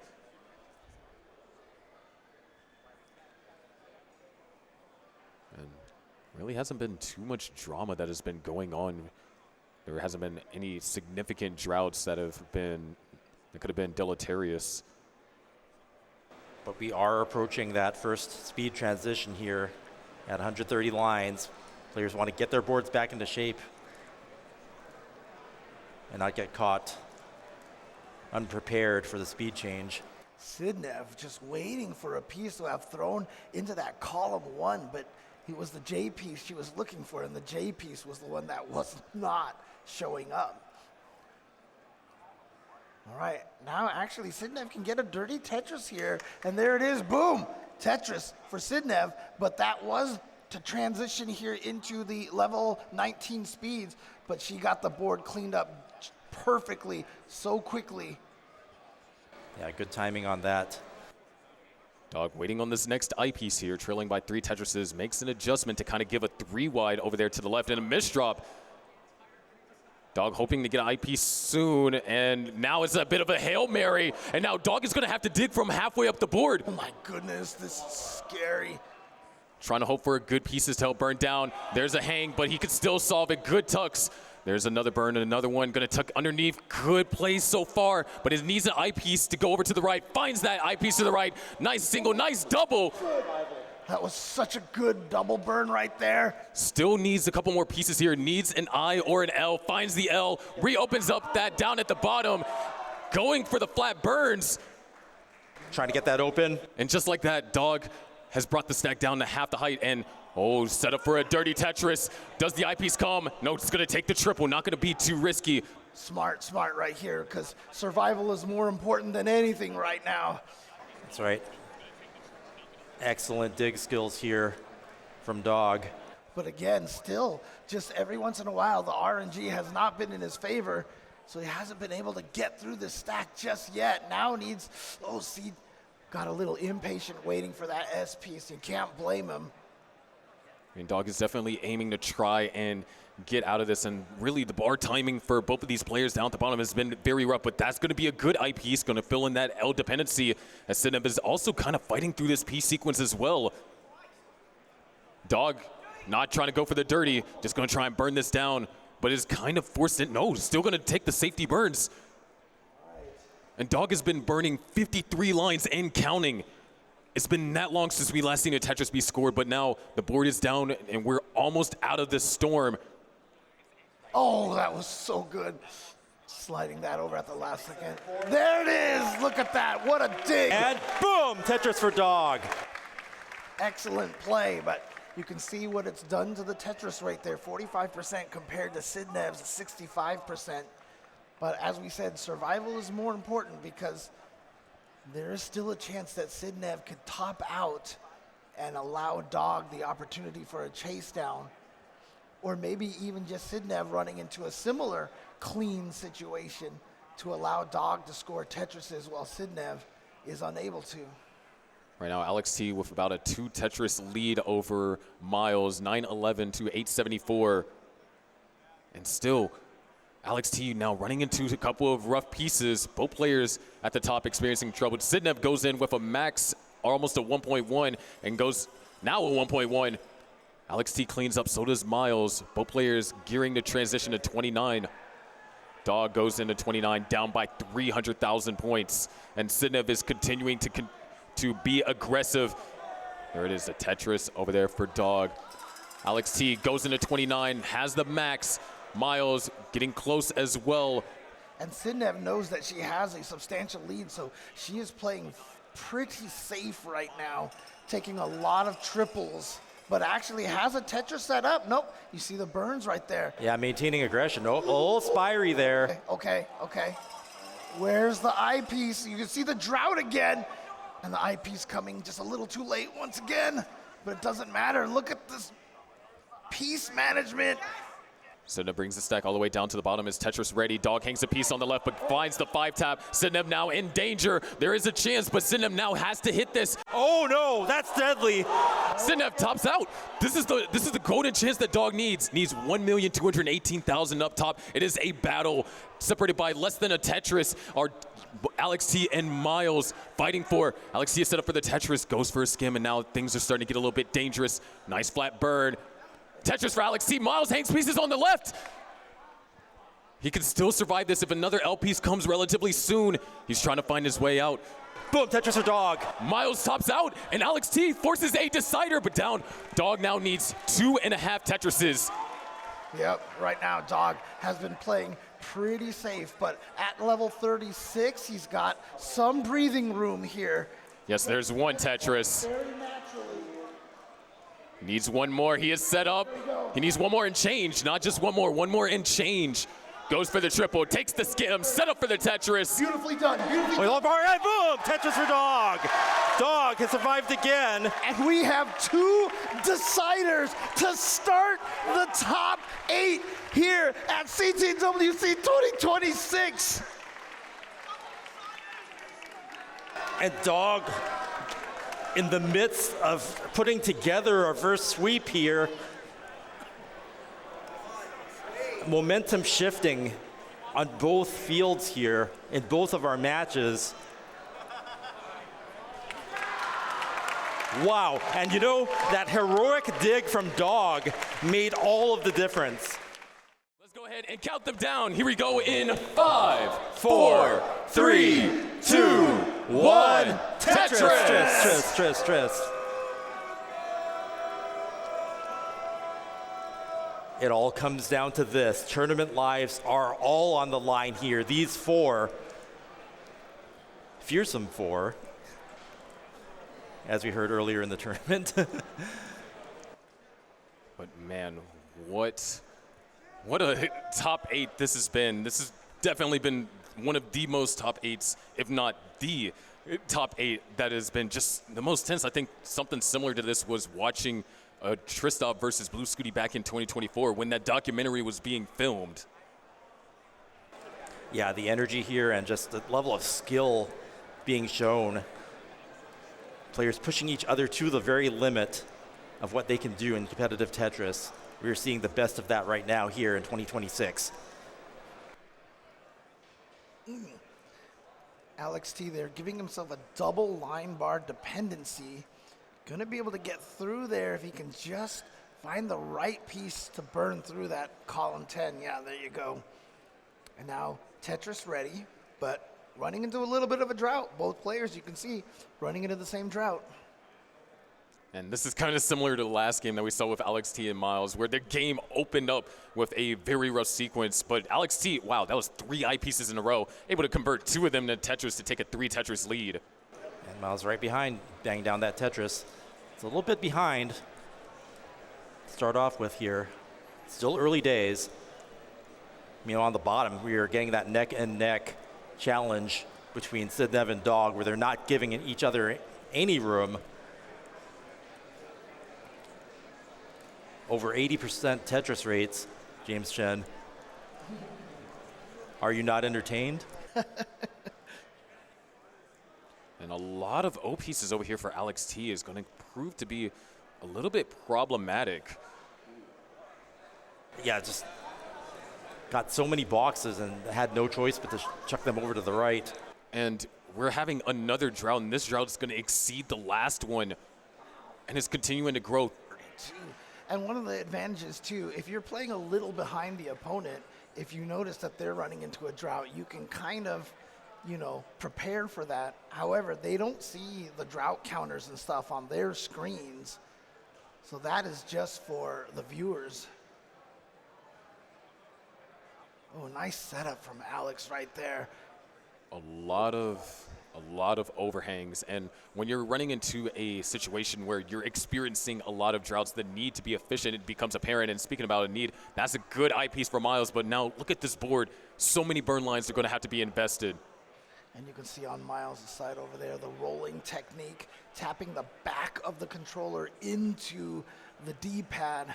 [SPEAKER 4] And really hasn't been too much drama that has been going on. There hasn't been any significant droughts that could have been deleterious.
[SPEAKER 1] But we are approaching that first speed transition here at 130 lines. Players want to get their boards back into shape and not get caught unprepared for the speed change.
[SPEAKER 3] Sidnev just waiting for a piece to have thrown into that column 1, but it was the J piece she was looking for, and the J piece was the one that was not showing up. All right, now actually Sidnev can get a dirty Tetris here, and there it is, boom, Tetris for Sidnev, but that was to transition here into the level 19 speeds, but she got the board cleaned up perfectly, so quickly.
[SPEAKER 1] Yeah, good timing on that.
[SPEAKER 4] Dog waiting on this next eyepiece here, trailing by 3 Tetrises, makes an adjustment to kind of give a 3 wide over there to the left and a misdrop. Dog hoping to get an eyepiece soon, and now it's a bit of a Hail Mary, and now Dog is going to have to dig from halfway up the board.
[SPEAKER 3] Oh my goodness, this is scary.
[SPEAKER 4] Trying to hope for good pieces to help burn down. There's a hang, but he could still solve it. Good tucks. There's another burn and another one. Going to tuck underneath. Good play so far, but it needs an eyepiece to go over to the right. Finds that eyepiece to the right. Nice single, nice double.
[SPEAKER 3] That was such a good double burn right there.
[SPEAKER 4] Still needs a couple more pieces here. Needs an I or an L. Finds the L. Reopens up that down at the bottom. Going for the flat burns.
[SPEAKER 1] Trying to get that open.
[SPEAKER 4] And just like that, Dog has brought the stack down to half the height, and oh, set up for a dirty Tetris. Does the eyepiece come? No, it's gonna take the triple, not gonna be too risky.
[SPEAKER 3] Smart right here, because survival is more important than anything right now.
[SPEAKER 1] That's right. Excellent dig skills here from Dog.
[SPEAKER 3] But again, still, just every once in a while, the RNG has not been in his favor, so he hasn't been able to get through this stack just yet. Now needs, oh, see, got a little impatient waiting for that S piece. You can't blame him.
[SPEAKER 4] I mean, Dog is definitely aiming to try and get out of this, and really the bar timing for both of these players down at the bottom has been very rough, but that's going to be a good eyepiece, going to fill in that L dependency, as Sidnev is also kind of fighting through this piece sequence as well. Dog not trying to go for the dirty, just going to try and burn this down, but is kind of forced it. No, still going to take the safety burns. And Dog has been burning 53 lines and counting. It's been that long since we last seen a Tetris be scored, but now the board is down and we're almost out of this storm.
[SPEAKER 3] Oh, that was so good. Sliding that over at the last second. There it is. Look at that. What a dig.
[SPEAKER 1] And boom, Tetris for Dog.
[SPEAKER 3] Excellent play, but you can see what it's done to the Tetris right there. 45% compared to Sidnev's 65%. But as we said, survival is more important because there is still a chance that Sidnev could top out and allow Dog the opportunity for a chase down. Or maybe even just Sidnev running into a similar clean situation to allow Dog to score Tetrises while Sidnev is unable to.
[SPEAKER 4] Right now, Alex T with about a 2 Tetris lead over Miles, 911 to 874. And still, Alex T now running into a couple of rough pieces. Both players at the top experiencing trouble. Sidnev goes in with a max, almost a 1.1, and goes now a 1.1. Alex T cleans up, so does Miles. Both players gearing to transition to 29. Dog goes into 29, down by 300,000 points. And Sidnev is continuing to be aggressive. There it is, the Tetris over there for Dog. Alex T goes into 29, has the max. Miles getting close as well.
[SPEAKER 3] And Sidnev knows that she has a substantial lead, so she is playing pretty safe right now, taking a lot of triples, but actually has a Tetris set up. Nope, you see the burns right there.
[SPEAKER 1] Yeah, maintaining aggression. Oh, a little spiry there.
[SPEAKER 3] Okay. Where's the eyepiece? You can see the drought again. And the eyepiece coming just a little too late once again, but it doesn't matter. Look at this piece management.
[SPEAKER 4] Sidnev brings the stack all the way down to the bottom. Is Tetris ready? Dog hangs a piece on the left, but finds the 5-tap. Sidnev now in danger. There is a chance, but Sidnev now has to hit this.
[SPEAKER 1] Oh no, that's deadly.
[SPEAKER 4] Sidnev tops out. This is the golden chance that Dog needs. Needs 1,218,000 up top. It is a battle separated by less than a Tetris. Our Alex T and Miles fighting for. Alex T is set up for the Tetris, goes for a skim, and now things are starting to get a little bit dangerous. Nice flat burn. Tetris for Alex T. Miles hangs pieces on the left. He can still survive this if another L piece comes relatively soon. He's trying to find his way out.
[SPEAKER 1] Boom, Tetris for Dog.
[SPEAKER 4] Miles tops out, and Alex T forces a decider, but down. Dog now needs 2.5 Tetrises.
[SPEAKER 3] Yep, right now Dog has been playing pretty safe, but at level 36, he's got some breathing room here.
[SPEAKER 4] Yes, there's one Tetris.
[SPEAKER 3] Very naturally.
[SPEAKER 4] Needs one more. He is set up. He needs one more and change, not just one more and change. Goes for the triple, takes the skim, set up for the Tetris.
[SPEAKER 3] Beautifully done, beautifully done.
[SPEAKER 1] And boom, Tetris for Dog. Dog has survived again.
[SPEAKER 3] And we have 2 deciders to start the top 8 here at CTWC 2026.
[SPEAKER 1] And Dog, in the midst of putting together a reverse sweep here, momentum shifting on both fields here in both of our matches. Wow, and you know, that heroic dig from Dog made all of the difference.
[SPEAKER 4] Let's go ahead and count them down. Here we go in 5, 4, 3, 2, 1. Tetris!
[SPEAKER 1] Tetris. It all comes down to this. Tournament lives are all on the line here. These four, fearsome four, as we heard earlier in the tournament.
[SPEAKER 4] But man, what a top 8 this has been. This has definitely been one of the most top 8s, if not the top 8 that has been just the most tense. I think something similar to this was watching Tristov versus Blue Scooty back in 2024 when that documentary was being filmed.
[SPEAKER 1] Yeah, the energy here and just the level of skill being shown. Players pushing each other to the very limit of what they can do in competitive Tetris. We're seeing the best of that right now here in 2026.
[SPEAKER 3] Alex T there giving himself a double line bar dependency. Gonna be able to get through there if he can just find the right piece to burn through that column 10. Yeah, there you go. And now Tetris ready, but running into a little bit of a drought. Both players, you can see, running into the same drought.
[SPEAKER 4] And this is kind of similar to the last game that we saw with Alex T and Miles, where the game opened up with a very rough sequence. But Alex T, wow, that was 3 eyepieces in a row, able to convert 2 of them to Tetris to take a 3 Tetris lead.
[SPEAKER 1] And Miles right behind, banging down that Tetris. It's a little bit behind to start off with here. Still early days. You know, on the bottom, we are getting that neck and neck challenge between Sidnev and Dog, where they're not giving each other any room. Over 80% Tetris rates, James Chen. Are you not entertained?
[SPEAKER 4] And a lot of O pieces over here for Alex T is going to prove to be a little bit problematic.
[SPEAKER 1] Yeah, just got so many boxes and had no choice but to chuck them over to the right.
[SPEAKER 4] And we're having another drought, and this drought is going to exceed the last one, and it's continuing to grow.
[SPEAKER 3] And one of the advantages, too, if you're playing a little behind the opponent, if you notice that they're running into a drought, you can kind of, you know, prepare for that. However, they don't see the drought counters and stuff on their screens. So that is just for the viewers. Oh, nice setup from Alex right there.
[SPEAKER 4] A lot of overhangs, and when you're running into a situation where you're experiencing a lot of droughts, the need to be efficient, it becomes apparent. And speaking about a need, that's a good eyepiece for Miles, but now look at this board. So many burn lines are going to have to be invested.
[SPEAKER 3] And you can see on Miles' side over there, the rolling technique, tapping the back of the controller into the D-pad.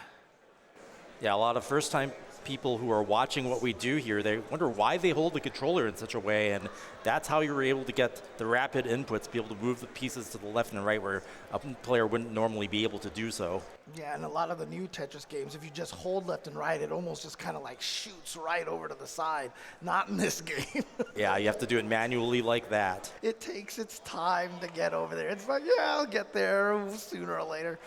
[SPEAKER 1] Yeah, a lot of first-time people who are watching what we do here, they wonder why they hold the controller in such a way, and that's how you're able to get the rapid inputs, be able to move the pieces to the left and right where a player wouldn't normally be able to do so.
[SPEAKER 3] Yeah, and a lot of the new Tetris games, if you just hold left and right, it almost just kind of like shoots right over to the side. Not in this game.
[SPEAKER 1] Yeah, you have to do it manually like that.
[SPEAKER 3] It takes its time to get over there. It's like, yeah, I'll get there sooner or later.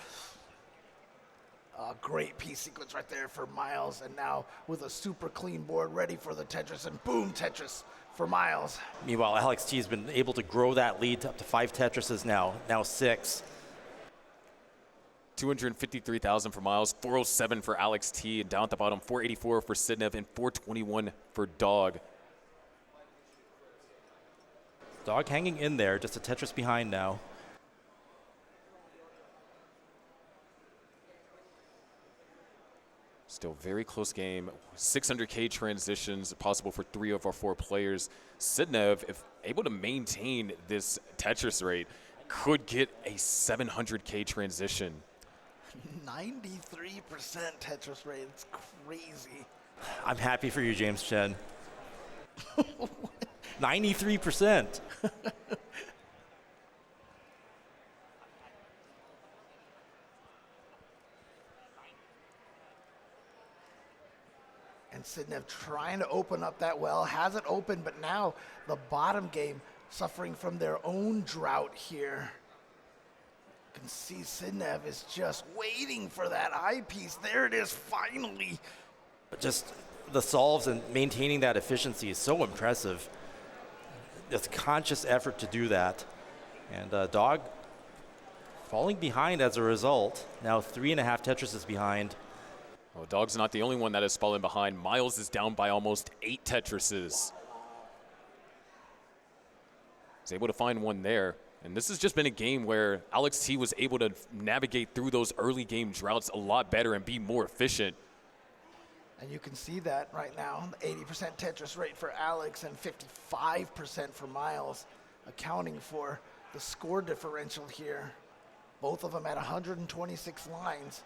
[SPEAKER 3] Great piece sequence right there for Miles, and now with a super clean board ready for the Tetris, and boom, Tetris for Miles.
[SPEAKER 1] Meanwhile, Alex T has been able to grow that lead to up to 5 Tetrises now 6.
[SPEAKER 4] 253,000 for Miles, 407 for Alex T, and down at the bottom, 484 for Sidnev, and 421 for Dog.
[SPEAKER 1] Dog hanging in there, just a Tetris behind now.
[SPEAKER 4] Still very close game. 600K transitions possible for 3 of our 4 players. Sidnev, if able to maintain this Tetris rate, could get a 700K transition.
[SPEAKER 3] 93% Tetris rate. It's crazy.
[SPEAKER 1] I'm happy for you, James Chen. 93%.
[SPEAKER 3] And Sidnev trying to open up that well, has it open, but now the bottom game suffering from their own drought here. You can see Sidnev is just waiting for that eyepiece. There it is, finally.
[SPEAKER 1] Just the solves and maintaining that efficiency is so impressive. It's a conscious effort to do that. And Dog falling behind as a result. Now 3.5 Tetrises behind.
[SPEAKER 4] Well, Dog's not the only one that has fallen behind. Myles is down by almost 8 Tetrises. He's able to find one there. And this has just been a game where Alex T was able to navigate through those early game droughts a lot better and be more efficient.
[SPEAKER 3] And you can see that right now, 80% Tetris rate for Alex and 55% for Myles, accounting for the score differential here. Both of them at 126 lines.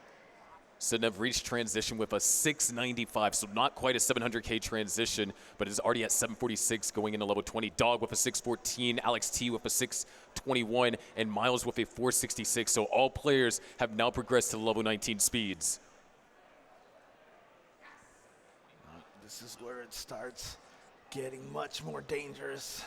[SPEAKER 4] Sidnev reached transition with a 695, so not quite a 700K transition, but is already at 746 going into level 20. Dog with a 614, Alex T with a 621, and Myles with a 466. So all players have now progressed to level 19 speeds.
[SPEAKER 3] This is where it starts getting much more dangerous.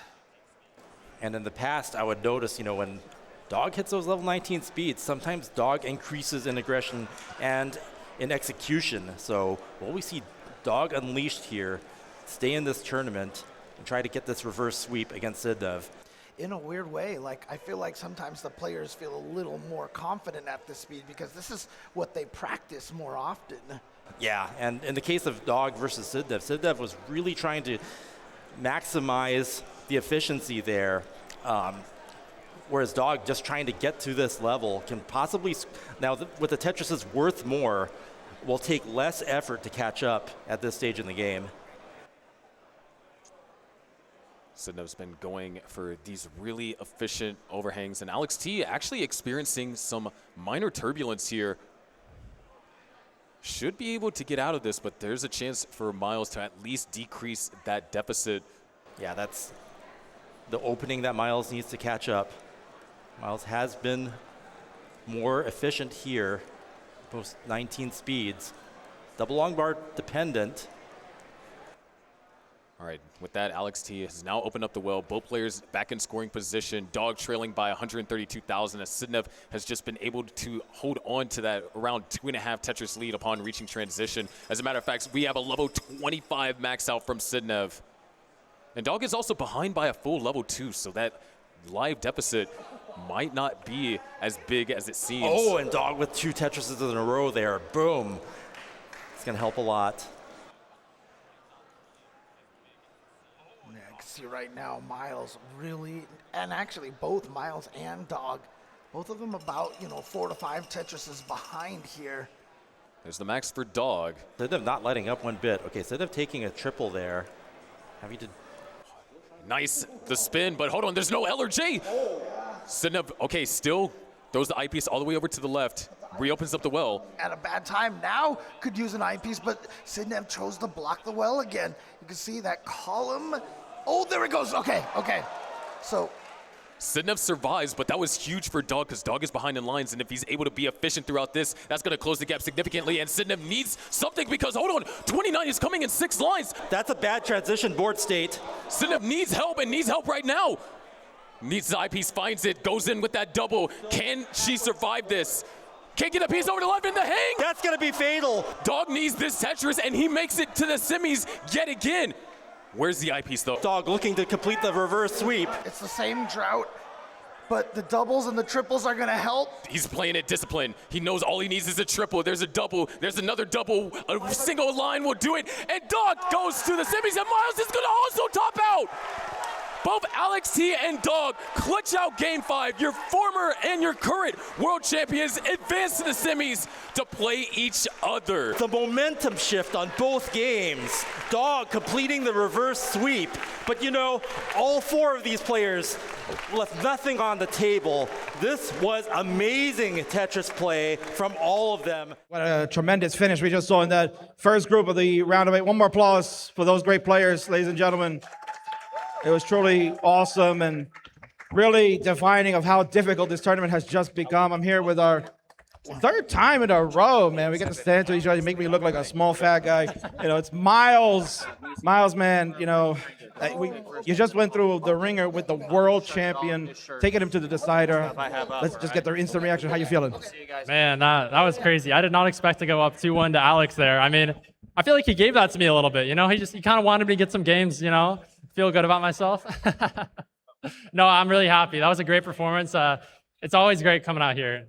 [SPEAKER 1] And in the past, I would notice, when Dog hits those level 19 speeds, sometimes Dog increases in aggression and in execution. So will we see Dog unleashed here, stay in this tournament, and try to get this reverse sweep against Sidnev?
[SPEAKER 3] In a weird way, I feel like sometimes the players feel a little more confident at this speed because this is what they practice more often.
[SPEAKER 1] Yeah, and in the case of Dog versus Sidnev, Sidnev was really trying to maximize the efficiency there. Whereas Dog just trying to get to this level can possibly, now with the Tetris worth more, will take less effort to catch up at this stage in the game.
[SPEAKER 4] Sidnev's been going for these really efficient overhangs, and Alex T actually experiencing some minor turbulence here. Should be able to get out of this, but there's a chance for Myles to at least decrease that deficit.
[SPEAKER 1] Yeah, that's the opening that Myles needs to catch up. Myles has been more efficient here, post 19 speeds. Double long bar dependent.
[SPEAKER 4] All right, with that, Alex T has now opened up the well. Both players back in scoring position. Dog trailing by 132,000 as Sidnev has just been able to hold on to that around 2.5 Tetris lead upon reaching transition. As a matter of fact, we have a level 25 max out from Sidnev. And Dog is also behind by a full level 2, so that live deficit might not be as big as it seems.
[SPEAKER 1] Oh, and Dog with 2 Tetrises in a row there. Boom. It's going to help a lot.
[SPEAKER 3] Yeah, I can see right now Myles really, and actually both Myles and Dog, both of them about 4 to 5 Tetrises behind here.
[SPEAKER 4] There's the max for Dog.
[SPEAKER 1] Sidnev not letting up one bit. Okay, Sidnev taking a triple there. Having to.
[SPEAKER 4] Nice, the spin, but hold on, there's no L or J. Sidnev, okay, still throws the eyepiece all the way over to the left, reopens up the well.
[SPEAKER 3] At a bad time now, could use an eyepiece, but Sidnev chose to block the well again. You can see that column. Oh, there it goes. Okay. So
[SPEAKER 4] Sidnev survives, but that was huge for Dog because Dog is behind in lines, and if he's able to be efficient throughout this, that's going to close the gap significantly, and Sidnev needs something because, hold on, 29 is coming in 6 lines.
[SPEAKER 1] That's a bad transition board state.
[SPEAKER 4] Sidnev needs help, and needs help right now. Needs the eyepiece, finds it, goes in with that double. Can she survive this? Can't get a piece over to left in the hang.
[SPEAKER 1] That's going to be fatal.
[SPEAKER 4] Dog needs this Tetris, and he makes it to the semis yet again. Where's the eyepiece, though?
[SPEAKER 1] Dog looking to complete the reverse sweep.
[SPEAKER 3] it's the same drought, but the doubles and the triples are going to help.
[SPEAKER 4] He's playing it disciplined. He knows all he needs is a triple. There's a double. There's another double. A single line will do it. And Dog goes to the semis, and Myles is going to also top out. Both Alex T and Dog clutch out Game 5. Your former and your current world champions advance to the semis to play each other.
[SPEAKER 1] The momentum shift on both games. Dog completing the reverse sweep. But all 4 of these players left nothing on the table. This was amazing Tetris play from all of them.
[SPEAKER 5] What a tremendous finish we just saw in that first group of the round of 8. One more applause for those great players, ladies and gentlemen. It was truly awesome and really defining of how difficult this tournament has just become. I'm here with our Third time in a row, man. We get to stand to each other. You make me look like a small fat guy. You know, it's Miles. Miles, man, you know, you just went through the ringer with the world champion, taking him to the decider. Let's just get their instant reaction. How you feeling?
[SPEAKER 6] Man, that was crazy. I did not expect to go up 2-1 to Alex there. I mean, I feel like he gave that to me a little bit. You know, he kind of wanted me to get some games, you know, feel good about myself. No, I'm really happy. That was a great performance. It's always great coming out here.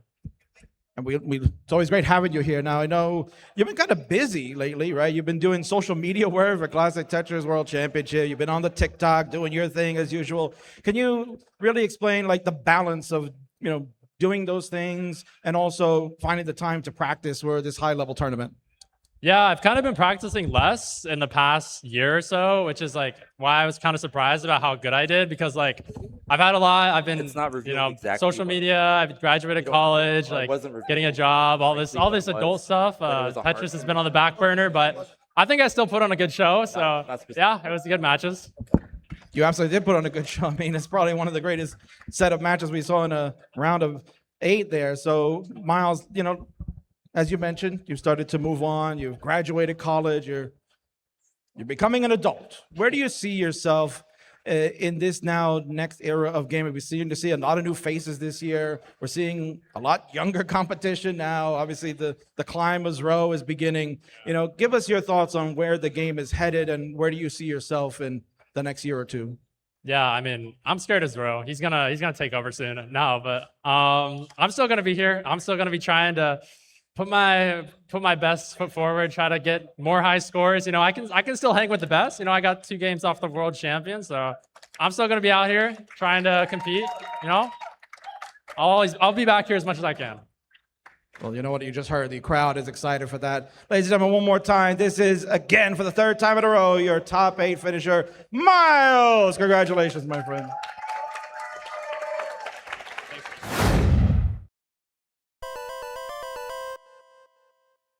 [SPEAKER 5] And it's always great having you here. Now, I know you've been kind of busy lately, right? You've been doing social media work for Classic Tetris World Championship. You've been on the TikTok doing your thing as usual. Can you really explain like the balance of, you know, doing those things and also finding the time to practice for this high-level tournament?
[SPEAKER 6] Yeah, I've kind of been practicing less in the past year or so, which is like why I was kind of surprised about how good I did, because like I've had a lot. I've been, you know, social media. I've graduated college, like getting a job, all this adult stuff. Tetris has been on the back burner, but I think I still put on a good show. So yeah, it was good matches.
[SPEAKER 5] You absolutely did put on a good show. I mean, it's probably one of the greatest set of matches we saw in a round of 8 there. So Miles, you know, as you mentioned, you've started to move on. You've graduated college. You're becoming an adult. Where do you see yourself in this now next era of gaming? We're seeing a lot of new faces this year. We're seeing a lot younger competition now. Obviously, the climbers row is beginning. You know, give us your thoughts on where the game is headed and where do you see yourself in the next year or two?
[SPEAKER 6] Yeah, I mean, I'm scared as Ro. He's gonna take over soon. No, but I'm still gonna be here. I'm still gonna be trying to put my best foot forward, try to get more high scores. You know, I can still hang with the best. You know, I got 2 games off the world champion, so I'm still gonna be out here trying to compete. You know, I'll be back here as much as I can.
[SPEAKER 5] Well, you know what you just heard. The crowd is excited for that. Ladies and gentlemen, one more time. This is, again, for the 3rd time in a row, your top 8 finisher, Miles. Congratulations, my friend.